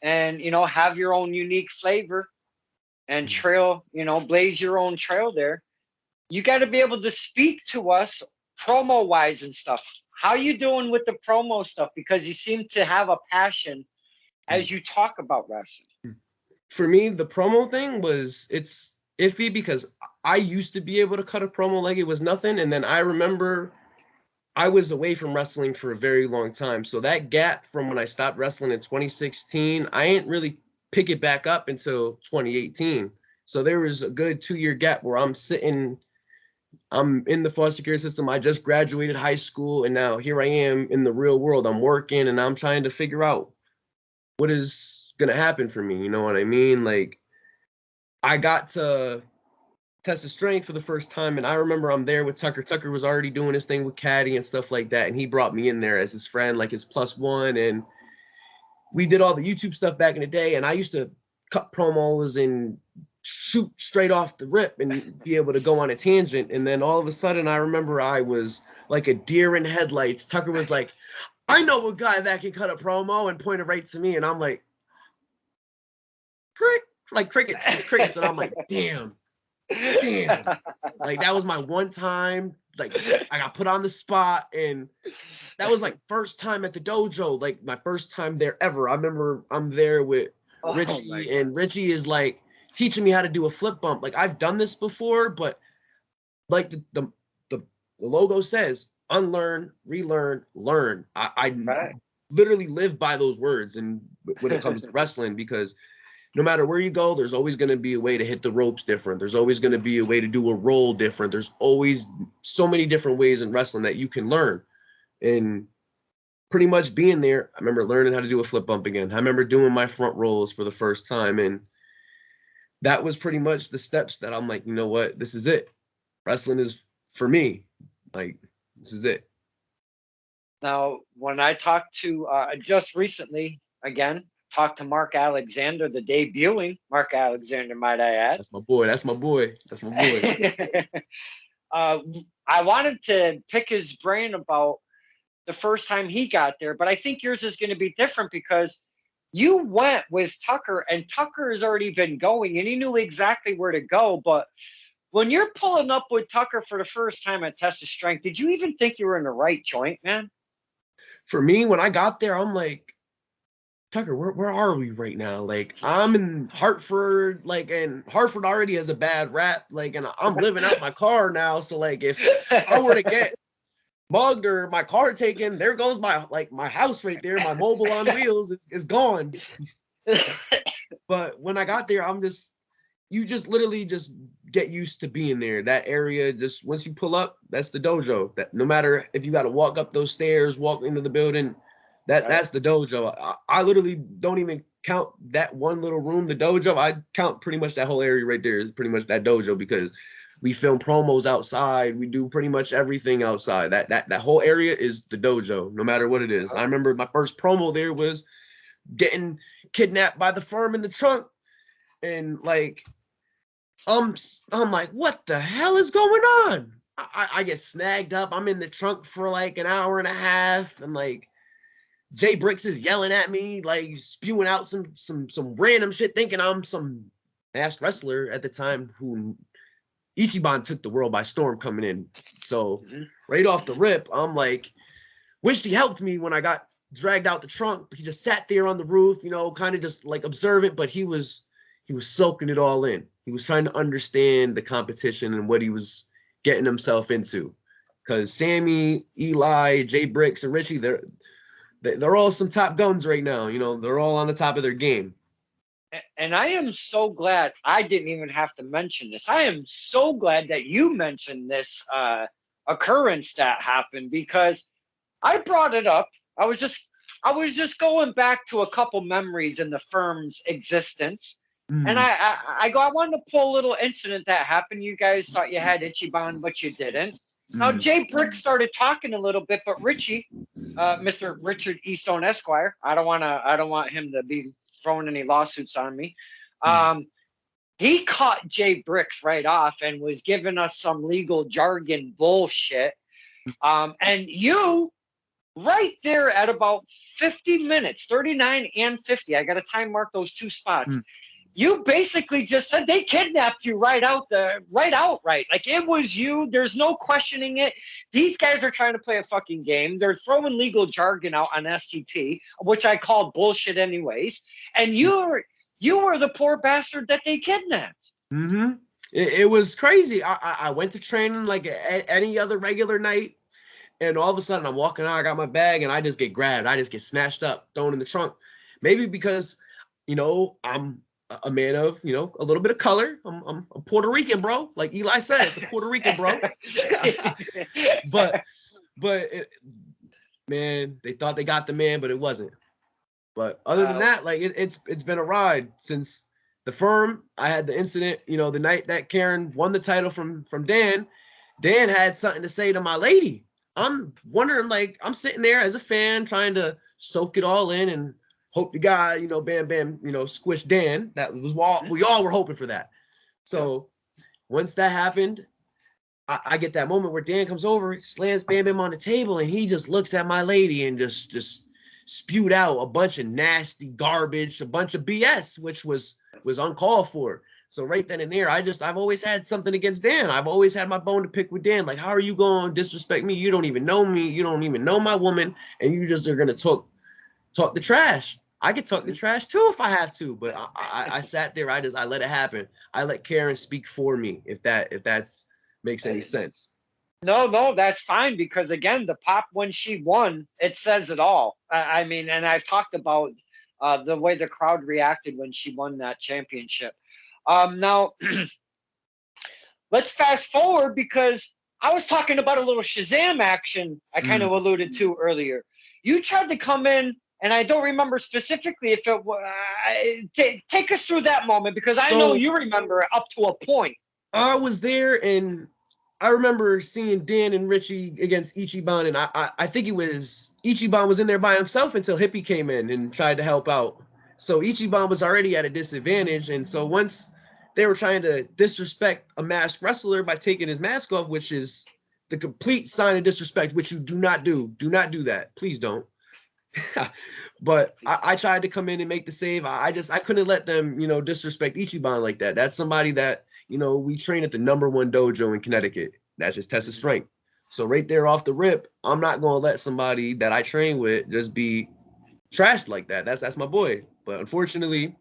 and, have your own unique flavor and trail, blaze your own trail there, you got to be able to speak to us promo wise and stuff. How you doing with the promo stuff? Because you seem to have a passion as you talk about wrestling. For me, the promo thing it's iffy, because I used to be able to cut a promo like it was nothing. And then I remember I was away from wrestling for a very long time. So that gap from when I stopped wrestling in 2016, I ain't really pick it back up until 2018. So there was a good 2-year gap where I'm in the foster care system. I just graduated high school, and now here I am in the real world. I'm working, and I'm trying to figure out what is going to happen for me. You know what I mean? Like, I got to test the strength for the first time, and I remember I'm there with Tucker. Tucker was already doing his thing with Caddy and stuff like that, and he brought me in there as his friend, like his +1, and we did all the YouTube stuff back in the day, and I used to cut promos and shoot straight off the rip and be able to go on a tangent. And then all of a sudden, I remember I was like a deer in headlights. Tucker was like, I know a guy that can cut a promo, and pointed right to me, and I'm like, like crickets, just crickets. And I'm like, damn. Like, that was my one time, like, I got put on the spot, and that was like first time at the dojo, like my first time there ever. I remember I'm there with Richie, and Richie is like teaching me how to do a flip bump. Like, I've done this before, but like the logo says, unlearn, relearn, learn. I literally live by those words, and when it comes to wrestling, because no matter where you go, there's always going to be a way to hit the ropes different. There's always going to be a way to do a roll different. There's always so many different ways in wrestling that you can learn. And pretty much being there, I remember learning how to do a flip bump again. I remember doing my front rolls for the first time. And that was pretty much the steps that I'm like, you know what, this is it. Wrestling is for me. Like, this is it. Now, when I talked to just recently, again, talked to Mark Alexander, the debuting Mark Alexander, might I add. That's my boy. That's my boy. That's my boy. I wanted to pick his brain about the first time he got there, but I think yours is going to be different because you went with Tucker, and Tucker has already been going, and he knew exactly where to go. But when you're pulling up with Tucker for the first time at Test of Strength, did you even think you were in the right joint, man? For me, when I got there, I'm like, Tucker, where are we right now? Like, I'm in Hartford, like, and Hartford already has a bad rap, like, and I'm living out my car now. So, like, if I were to get mugged or my car taken, there goes my house right there. My mobile on wheels is gone. But when I got there, you just literally just get used to being there. That area, just once you pull up, that's the dojo. That no matter if you got to walk up those stairs, walk into the building, that's the dojo. I literally don't even count that one little room, the dojo. I count pretty much that whole area right there is pretty much that dojo because we film promos outside. We do pretty much everything outside. That whole area is the dojo, no matter what it is. I remember my first promo there was getting kidnapped by the firm in the trunk, and like I'm like, what the hell is going on? I get snagged up. I'm in the trunk for like an hour and a half, and like Jay Bricks is yelling at me, like spewing out some random shit, thinking I'm some masked wrestler at the time who Ichiban took the world by storm coming in. So right off the rip, I'm like, wished he helped me when I got dragged out the trunk. He just sat there on the roof, you know, kind of just like observant, but he was soaking it all in. He was trying to understand the competition and what he was getting himself into. Because Sammy, Eli, Jay Bricks, and Richie, they're all some top guns right now. You know, they're all on the top of their game. And I am so glad I didn't even have to mention this. I am so glad that you mentioned this occurrence that happened because I brought it up. I was just going back to a couple memories in the firm's existence. And I wanted to pull a little incident that happened. You guys thought you had Ichiban, but you didn't. Now, Jay Brick started talking a little bit, but Richie, Mr. Richard Eastone Esquire, I don't want him to be throwing any lawsuits on me. He caught Jay Bricks right off and was giving us some legal jargon bullshit. And you, right there at about 50 minutes, 39 and 50, I got to time mark those two spots. You basically just said they kidnapped you right outright. Like it was you. There's no questioning it. These guys are trying to play a fucking game. They're throwing legal jargon out on STP, which I called bullshit anyways. And you were the poor bastard that they kidnapped. It was crazy. I went to training like any other regular night. And all of a sudden I'm walking out, I got my bag, and I just get grabbed. I just get snatched up, thrown in the trunk. Maybe because, you know, I'm a man of, you know, a little bit of color. I'm Puerto Rican, bro. Like Eli said, it's a Puerto Rican, bro. but man, they thought they got the man, but it wasn't. But other than that, like it's been a ride since the firm. I had the incident, you know, the night that Karen won the title from Dan. Dan had something to say to my lady. I'm wondering, like, I'm sitting there as a fan trying to soak it all in and hope to God, you know, Bam Bam, you know, squish Dan. That was we all were hoping for that. So once that happened, I get that moment where Dan comes over, slams Bam Bam on the table, and he just looks at my lady and just spewed out a bunch of nasty garbage, a bunch of BS, which was uncalled for. So right then and there, I've always had something against Dan. I've always had my bone to pick with Dan. Like, how are you going to disrespect me? You don't even know me. You don't even know my woman, and you just are going to talk the trash. I could talk the trash too if I have to, but I sat there. I let it happen. I let Karen speak for me, if that's makes any sense. No, that's fine because again, the pop when she won, it says it all. I mean, and I've talked about the way the crowd reacted when she won that championship. Now, let's fast forward because I was talking about a little Shazam action I kind of alluded to earlier. You tried to come in, and I don't remember specifically if it was. Take us through that moment because I know you remember it up to a point. I was there, and I remember seeing Dan and Richie against Ichiban, and I think it was Ichiban was in there by himself until Hippie came in and tried to help out. So Ichiban was already at a disadvantage, and so once they were trying to disrespect a masked wrestler by taking his mask off, which is the complete sign of disrespect, which you do not do. Do not do that. Please don't. But I tried to come in and make the save. I couldn't let them, disrespect Ichiban like that. That's somebody that, we train at the #1 dojo in Connecticut. That's just Tessa's strength. So right there off the rip, I'm not going to let somebody that I train with just be trashed like that. That's my boy. But unfortunately,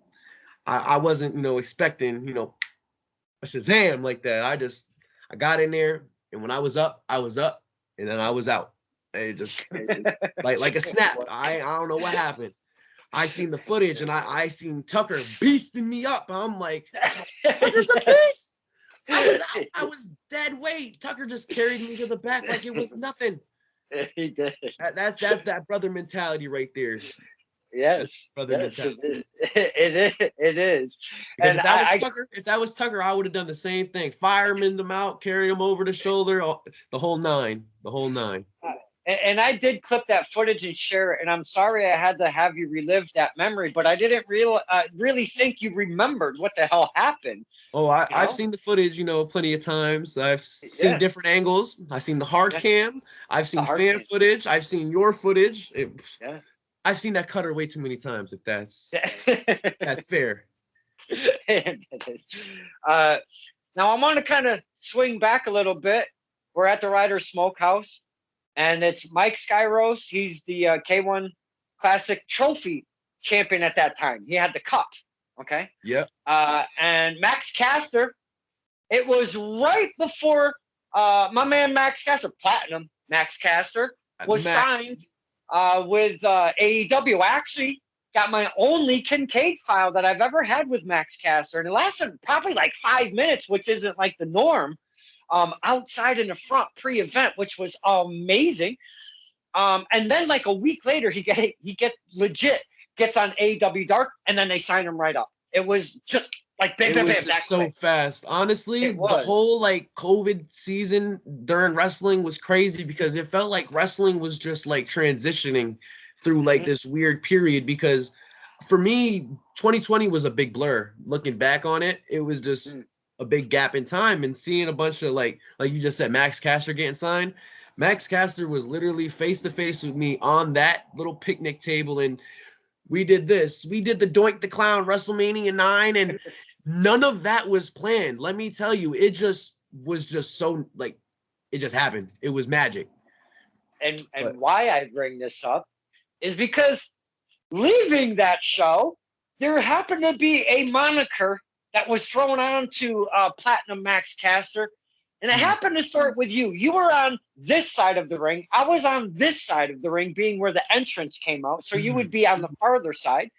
I wasn't, expecting, a Shazam like that. I got in there, and when I was up, and then I was out. It just like a snap. I don't know what happened. I seen the footage, and I seen Tucker beasting me up. I'm like, Tucker's a beast. I was dead weight. Tucker just carried me to the back like it was nothing. He did. That's that brother mentality right there. Yes, brother mentality. It is. Because if that was Tucker, I would have done the same thing. Fireman them out, carry him over the shoulder, the whole nine. And I did clip that footage and share it. And I'm sorry I had to have you relive that memory, but I didn't really think you remembered what the hell happened. Oh, I've seen the footage, plenty of times. I've seen different angles. I've seen the hard cam. I've seen fan footage. I've seen your footage. I've seen that cutter way too many times. If that's fair. Now I want to kind of swing back a little bit. We're at the Riders Smokehouse. And it's Mike Skyros. He's the K1 Classic Trophy champion at that time. He had the cup. Okay. Yep. And Max Caster. It was right before my man Max Caster, Platinum Max Caster, was signed with AEW. I actually got my only Kincaid file that I've ever had with Max Caster, and it lasted probably like 5 minutes, which isn't like the norm. Outside in the front pre-event, which was amazing. And then like a week later, he gets on AEW Dark, and then they sign him right up. It was just like bam, bam, bam. So fast. Honestly, the whole like COVID season during wrestling was crazy because it felt like wrestling was just like transitioning through like this weird period. Because for me, 2020 was a big blur. Looking back on it, it was just a big gap in time, and seeing a bunch of like you just said, Max Caster getting signed. Max Caster was literally face to face with me on that little picnic table, and we did this. We did the Doink the Clown WrestleMania 9, and none of that was planned. Let me tell you, it just was just so like it just happened. It was magic. And why I bring this up is because leaving that show, there happened to be a moniker that was thrown on to Platinum Max Caster. And it happened to start with you. You were on this side of the ring. I was on this side of the ring, being where the entrance came out. So you would be on the farther side.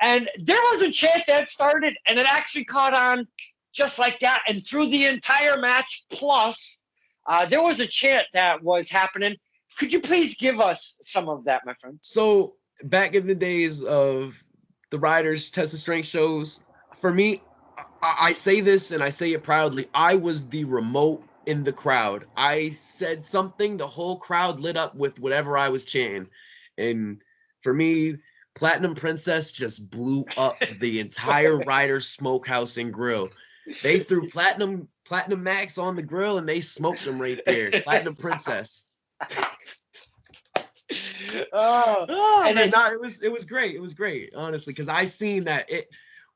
And there was a chant that started, and it actually caught on just like that. And through the entire match, plus, there was a chant that was happening. Could you please give us some of that, my friend? So back in the days of the Riders Test of Strength shows, for me, I say this and I say it proudly, I was the remote in the crowd. I said something, the whole crowd lit up with whatever I was chanting. And for me, Platinum Princess just blew up the entire Riders Smokehouse and Grill. They threw Platinum Max on the grill and they smoked them right there. Platinum Princess. It was great. It was great, honestly, because I seen that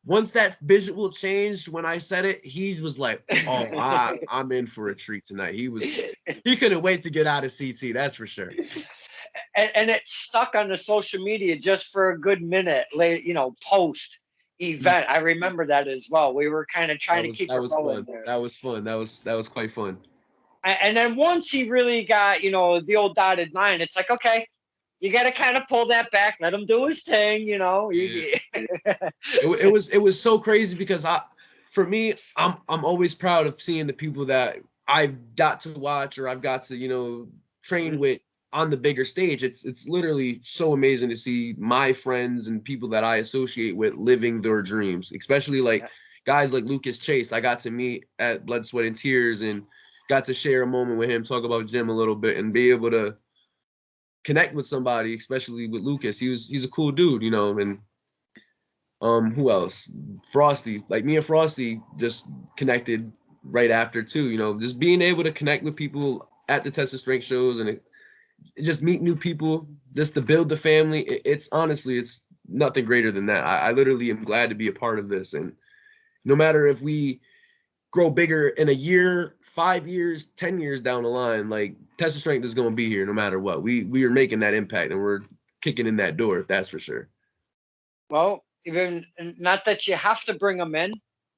once that visual changed when I said it, he was like, "Oh, I'm in for a treat tonight." He couldn't wait to get out of CT. That's for sure. And it stuck on the social media just for a good minute, post event. I remember that as well. We were kind of trying to keep it rolling there. That was fun. That was quite fun. And then once he really got, the old dotted line, it's like, okay, you got to kind of pull that back, let him do his thing, you know. Yeah. It was so crazy because for me, I'm always proud of seeing the people that I've got to watch or I've got to, train with on the bigger stage. It's literally so amazing to see my friends and people that I associate with living their dreams, especially like guys like Lucas Chase. I got to meet at Blood, Sweat, and Tears and got to share a moment with him, talk about Jim a little bit, and be able to connect with somebody, especially with Lucas. He's a cool dude, and who else? Frosty. Like me and Frosty just connected right after too, just being able to connect with people at the Test of Strength shows and just meet new people, just to build the family. It's honestly, it's nothing greater than that. I literally am glad to be a part of this. And no matter if we grow bigger in a year, 5 years, 10 years down the line, like Test of Strength is going to be here no matter what. We are making that impact and we're kicking in that door. That's for sure. Well, even not that you have to bring them in,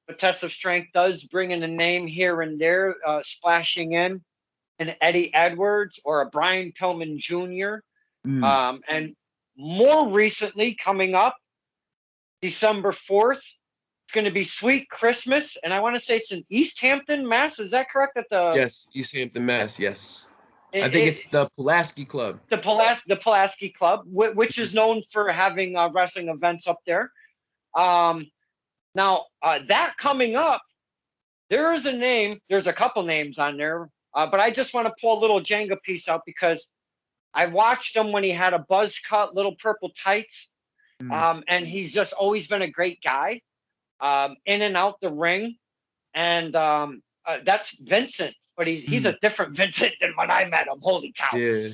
but Test of Strength does bring in a name here and there, splashing in an Eddie Edwards or a Brian Pillman Jr. And more recently, coming up December 4th, it's going to be Sweet Christmas, and I want to say it's in East Hampton, Mass. Is that correct? Yes, East Hampton, Mass. Yes, I think it's the Pulaski Club. The Pulaski Club, which is known for having wrestling events up there. Now, that coming up, there is a name. There's a couple names on there, but I just want to pull a little Jenga piece out because I watched him when he had a buzz cut, little purple tights, and he's just always been a great guy, in and out the ring, and that's Vincent. But he's a different Vincent than when I met him. Holy cow! Yeah.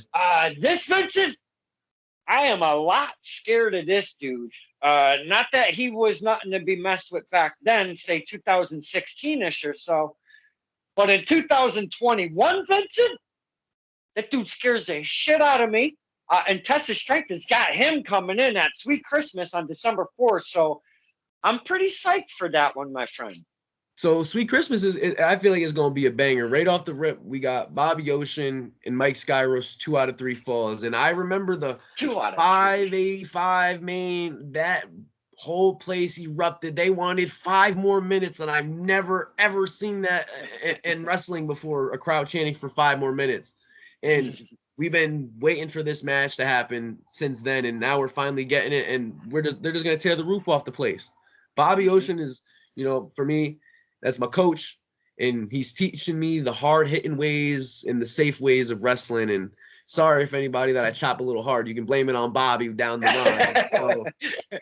This Vincent, I am a lot scared of this dude. Not that he was nothing to be messed with back then, say 2016-ish or so, but in 2021, Vincent, that dude scares the shit out of me. And Test of Strength has got him coming in at Sweet Christmas on December 4th, so I'm pretty psyched for that one, my friend. So Sweet Christmas I feel like it's going to be a banger. Right off the rip, we got Bobby Ocean and Mike Skyros 2 out of 3 falls. And I remember the 585 main, that whole place erupted. They wanted 5 more minutes, and I've never, ever seen that in wrestling before, a crowd chanting for 5 more minutes. And we've been waiting for this match to happen since then, and now we're finally getting it, and they're just going to tear the roof off the place. Bobby Ocean is, for me, that's my coach, and he's teaching me the hard-hitting ways and the safe ways of wrestling. And sorry if anybody that I chop a little hard, you can blame it on Bobby down the line. So,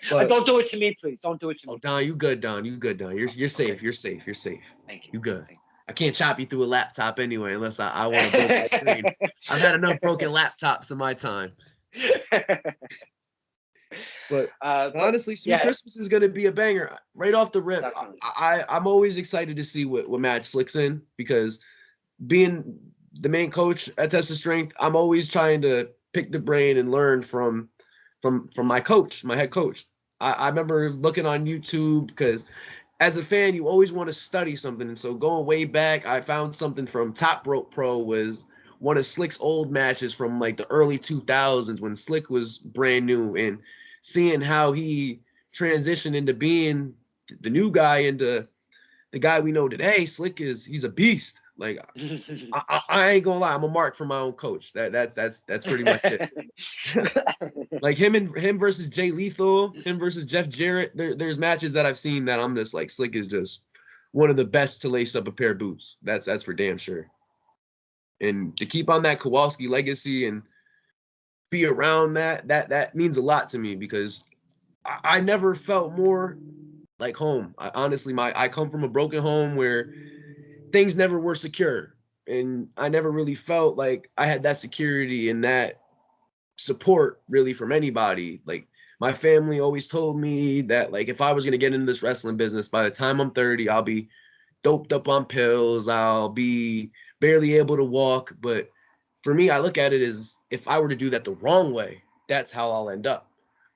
but don't do it to me, please. Don't do it to me. Oh, Don, you good, Don. You good, Don. You're safe. Okay. You're safe. You're safe. Thank you. You good. I can't chop you through a laptop anyway, unless I want to break the screen. I've had enough broken laptops in my time. But honestly, Sweet Christmas is going to be a banger right off the rip. I'm always excited to see what match Slick's in, because being the main coach at Test of Strength, I'm always trying to pick the brain and learn from my coach, my head coach. I remember looking on YouTube, because as a fan, you always want to study something. And so going way back, I found something from Top Rope Pro, was one of Slick's old matches from like the early 2000s when Slick was brand new, and seeing how he transitioned into being the new guy into the guy we know today. Slick he's a beast. Like I ain't gonna lie, I'm a mark for my own coach. That's pretty much it. Like him versus Jay Lethal, him versus Jeff Jarrett. There's matches that I've seen that I'm just like, Slick is just one of the best to lace up a pair of boots. That's for damn sure. And to keep on that Kowalski legacy and be around that means a lot to me, because I never felt more like home. I come from a broken home where things never were secure, and I never really felt like I had that security and that support really from anybody. Like my family always told me that, like, if I was going to get into this wrestling business, by the time I'm 30, I'll be doped up on pills. I'll be barely able to walk. But for me, I look at it as, if I were to do that the wrong way, that's how I'll end up.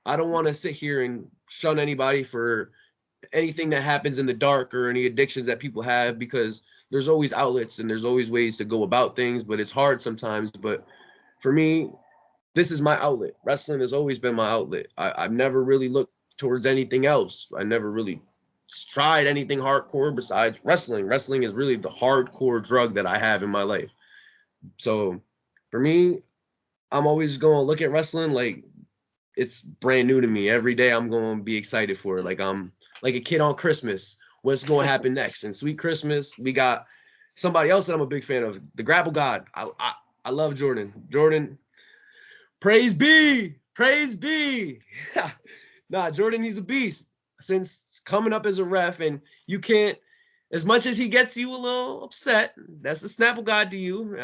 I don't want to sit here and shun anybody for anything that happens in the dark or any addictions that people have, because there's always outlets and there's always ways to go about things, but it's hard sometimes. But for me, this is my outlet. Wrestling has always been my outlet. I've never really looked towards anything else. I never really tried anything hardcore besides wrestling. Wrestling is really the hardcore drug that I have in my life. So for me, I'm always going to look at wrestling like it's brand new to me. Every day I'm going to be excited for it. Like I'm like a kid on Christmas. What's going to happen next? And Sweet Christmas, we got somebody else that I'm a big fan of, the Grapple God. I love Jordan. Jordan, praise be, praise be. Nah, Jordan, he's a beast. Since coming up as a ref, and you can't, as much as he gets you a little upset, that's the Snapple God to you.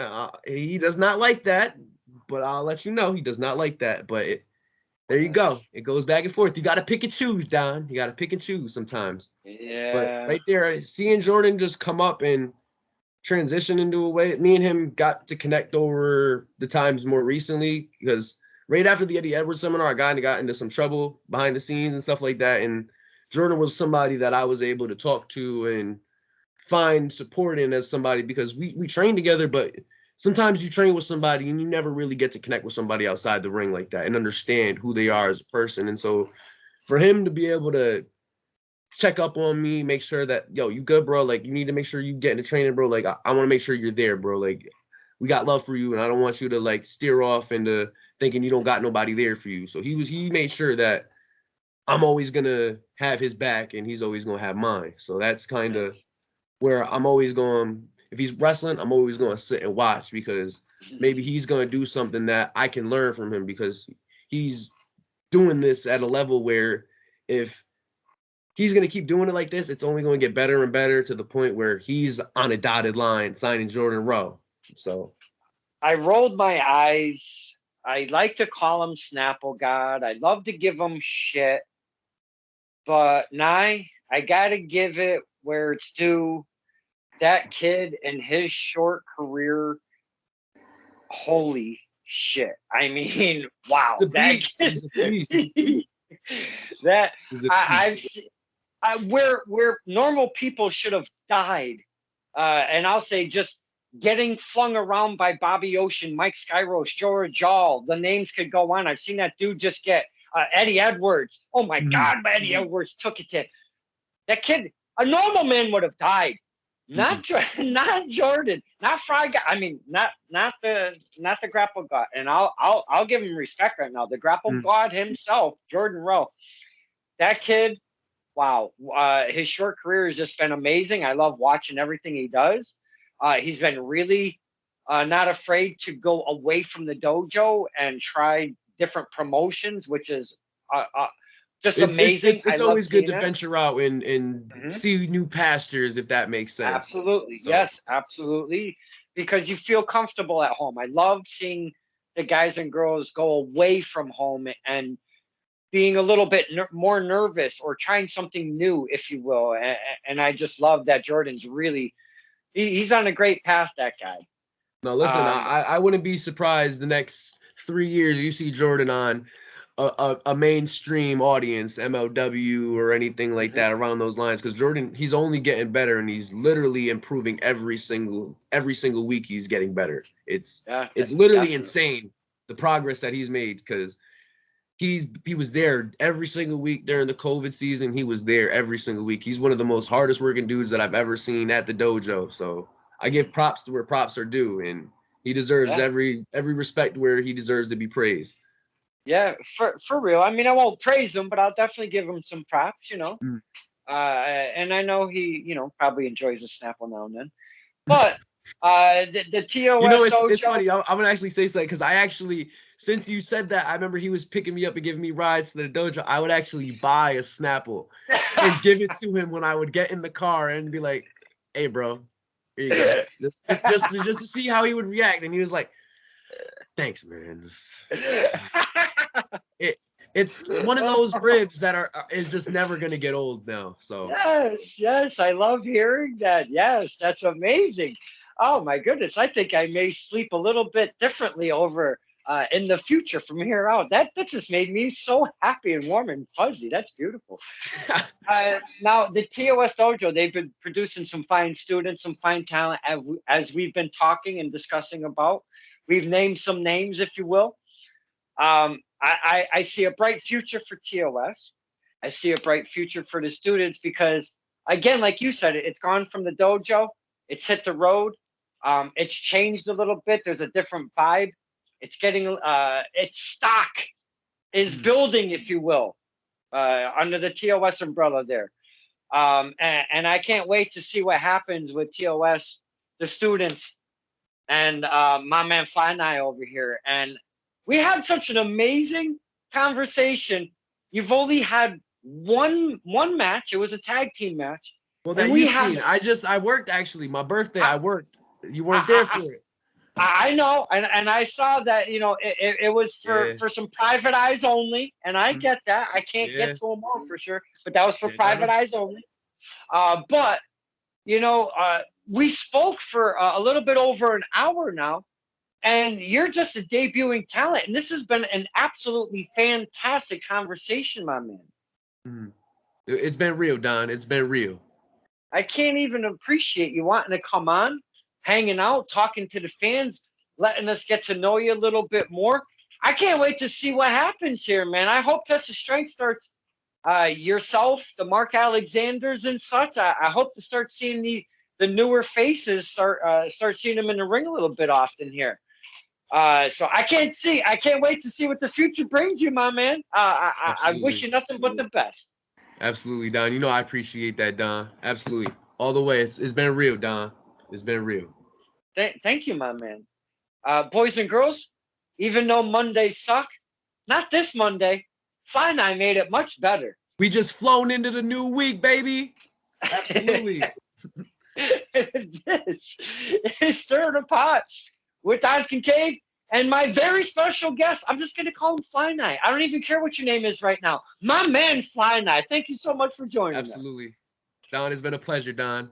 He does not like that, but I'll let you know he does not like that. But there you go. It goes back and forth. You got to pick and choose, Don. You got to pick and choose sometimes. Yeah. But right there, seeing Jordan just come up and transition into a way, me and him got to connect over the times more recently because right after the Eddie Edwards seminar, I got into some trouble behind the scenes and stuff like that. And Jordan was somebody that I was able to talk to and find support in as somebody because we train together, but sometimes you train with somebody and you never really get to connect with somebody outside the ring like that and understand who they are as a person. And so for him to be able to check up on me, make sure that, yo, you good, bro? Like, you need to make sure you get into training, bro. Like, I want to make sure you're there, bro. Like, we got love for you, and I don't want you to, like, steer off into thinking you don't got nobody there for you. So he made sure that I'm always going to have his back, and he's always going to have mine. So that's kind of where I'm always going, if he's wrestling, I'm always going to sit and watch because maybe he's going to do something that I can learn from him because he's doing this at a level where if he's going to keep doing it like this, it's only going to get better and better to the point where he's on a dotted line signing Jordan Rowe. So I rolled my eyes. I like to call him Snapple God. I love to give him shit. But I got to give it where it's due. That kid and his short career, holy shit. I mean, wow. That kid, he's a beast. that He's a beast. where normal people should have died. And I'll say just getting flung around by Bobby Ocean, Mike Skyros, Joe Jal. The names could go on. I've seen that dude just get Eddie Edwards. Oh my God, Eddie Edwards took it to that kid. A normal man would have died. Not Jordan, not Fry Guy. I mean, not the Grapple God. And I'll give him respect right now. The Grapple God himself, Jordan Rowe. That kid, wow. His short career has just been amazing. I love watching everything he does. He's been really not afraid to go away from the dojo and try different promotions, which is just amazing. It's always good to venture out and see new pastures, if that makes sense. Absolutely. So. Yes, absolutely. Because you feel comfortable at home. I love seeing the guys and girls go away from home and being a little bit more nervous or trying something new, if you will. And I just love that Jordan's really, he's on a great path, that guy. No, listen, I wouldn't be surprised the next 3 years you see Jordan on a mainstream audience, MLW or anything like that around those lines, because Jordan, he's only getting better and he's literally improving every single week. He's getting better. It's literally insane the progress that he's made because he was there every single week during the COVID season. He was there every single week. He's one of the most hardest working dudes that I've ever seen at the dojo. So I give props to where props are due, and he deserves every respect where he deserves to be praised. Yeah, for real. I mean, I won't praise him, but I'll definitely give him some props, you know. And I know he, you know, probably enjoys a Snapple now and then. But the TOS, you know, it's funny. I'm gonna actually say something because I actually, since you said that, I remember he was picking me up and giving me rides to the dojo. I would actually buy a Snapple and give it to him when I would get in the car and be like, "Hey, bro, here you go." just to see how he would react, and he was like, "Thanks, man." It's one of those ribs that is just never gonna get old now. So yes, I love hearing that. Yes, that's amazing. Oh my goodness, I think I may sleep a little bit differently over in the future from here out. That just made me so happy and warm and fuzzy. That's beautiful. Now the TOS Dojo, they've been producing some fine students, some fine talent, as we've been talking and discussing about. We've named some names, if you will. I see a bright future for TOS. I see a bright future for the students because, again, like you said, it's gone from the dojo. It's hit the road. It's changed a little bit. There's a different vibe. It's getting its stock is building, if you will, under the TOS umbrella there. And I can't wait to see what happens with TOS, the students, and my man Fly over here. And we had such an amazing conversation. You've only had one match. It was a tag team match. Well, that you've seen. I worked actually. My birthday, I worked. You weren't there for it. I know, and I saw that, you know, it was for some private eyes only, and I get that. I can't get to them all for sure, but that was for private eyes only. But you know, we spoke for a little bit over an hour now, and you're just a debuting talent, and this has been an absolutely fantastic conversation, my man. It's been real, Don. It's been real. I can't even appreciate you wanting to come on, hanging out, talking to the fans, letting us get to know you a little bit more. I can't wait to see what happens here, man. I hope Test of Strength starts yourself, the Mark Alexanders and such. I hope to start seeing the newer faces, start seeing them in the ring a little bit often here. So I can't wait to see what the future brings you, my man. I wish you nothing but the best. Absolutely, Don. You know I appreciate that, Don. Absolutely. All the way. It's been real, Don. It's been real. Thank you, my man. Boys and girls, even though Mondays suck, not this Monday. Fly and I made it much better. We just flown into the new week, baby. Absolutely. This is Stir the Pot with Don Kincaid and my very special guest. I'm just going to call him Fly Night. I don't even care what your name is right now. My man, Fly Night. Thank you so much for joining us. Absolutely. Don, it's been a pleasure, Don.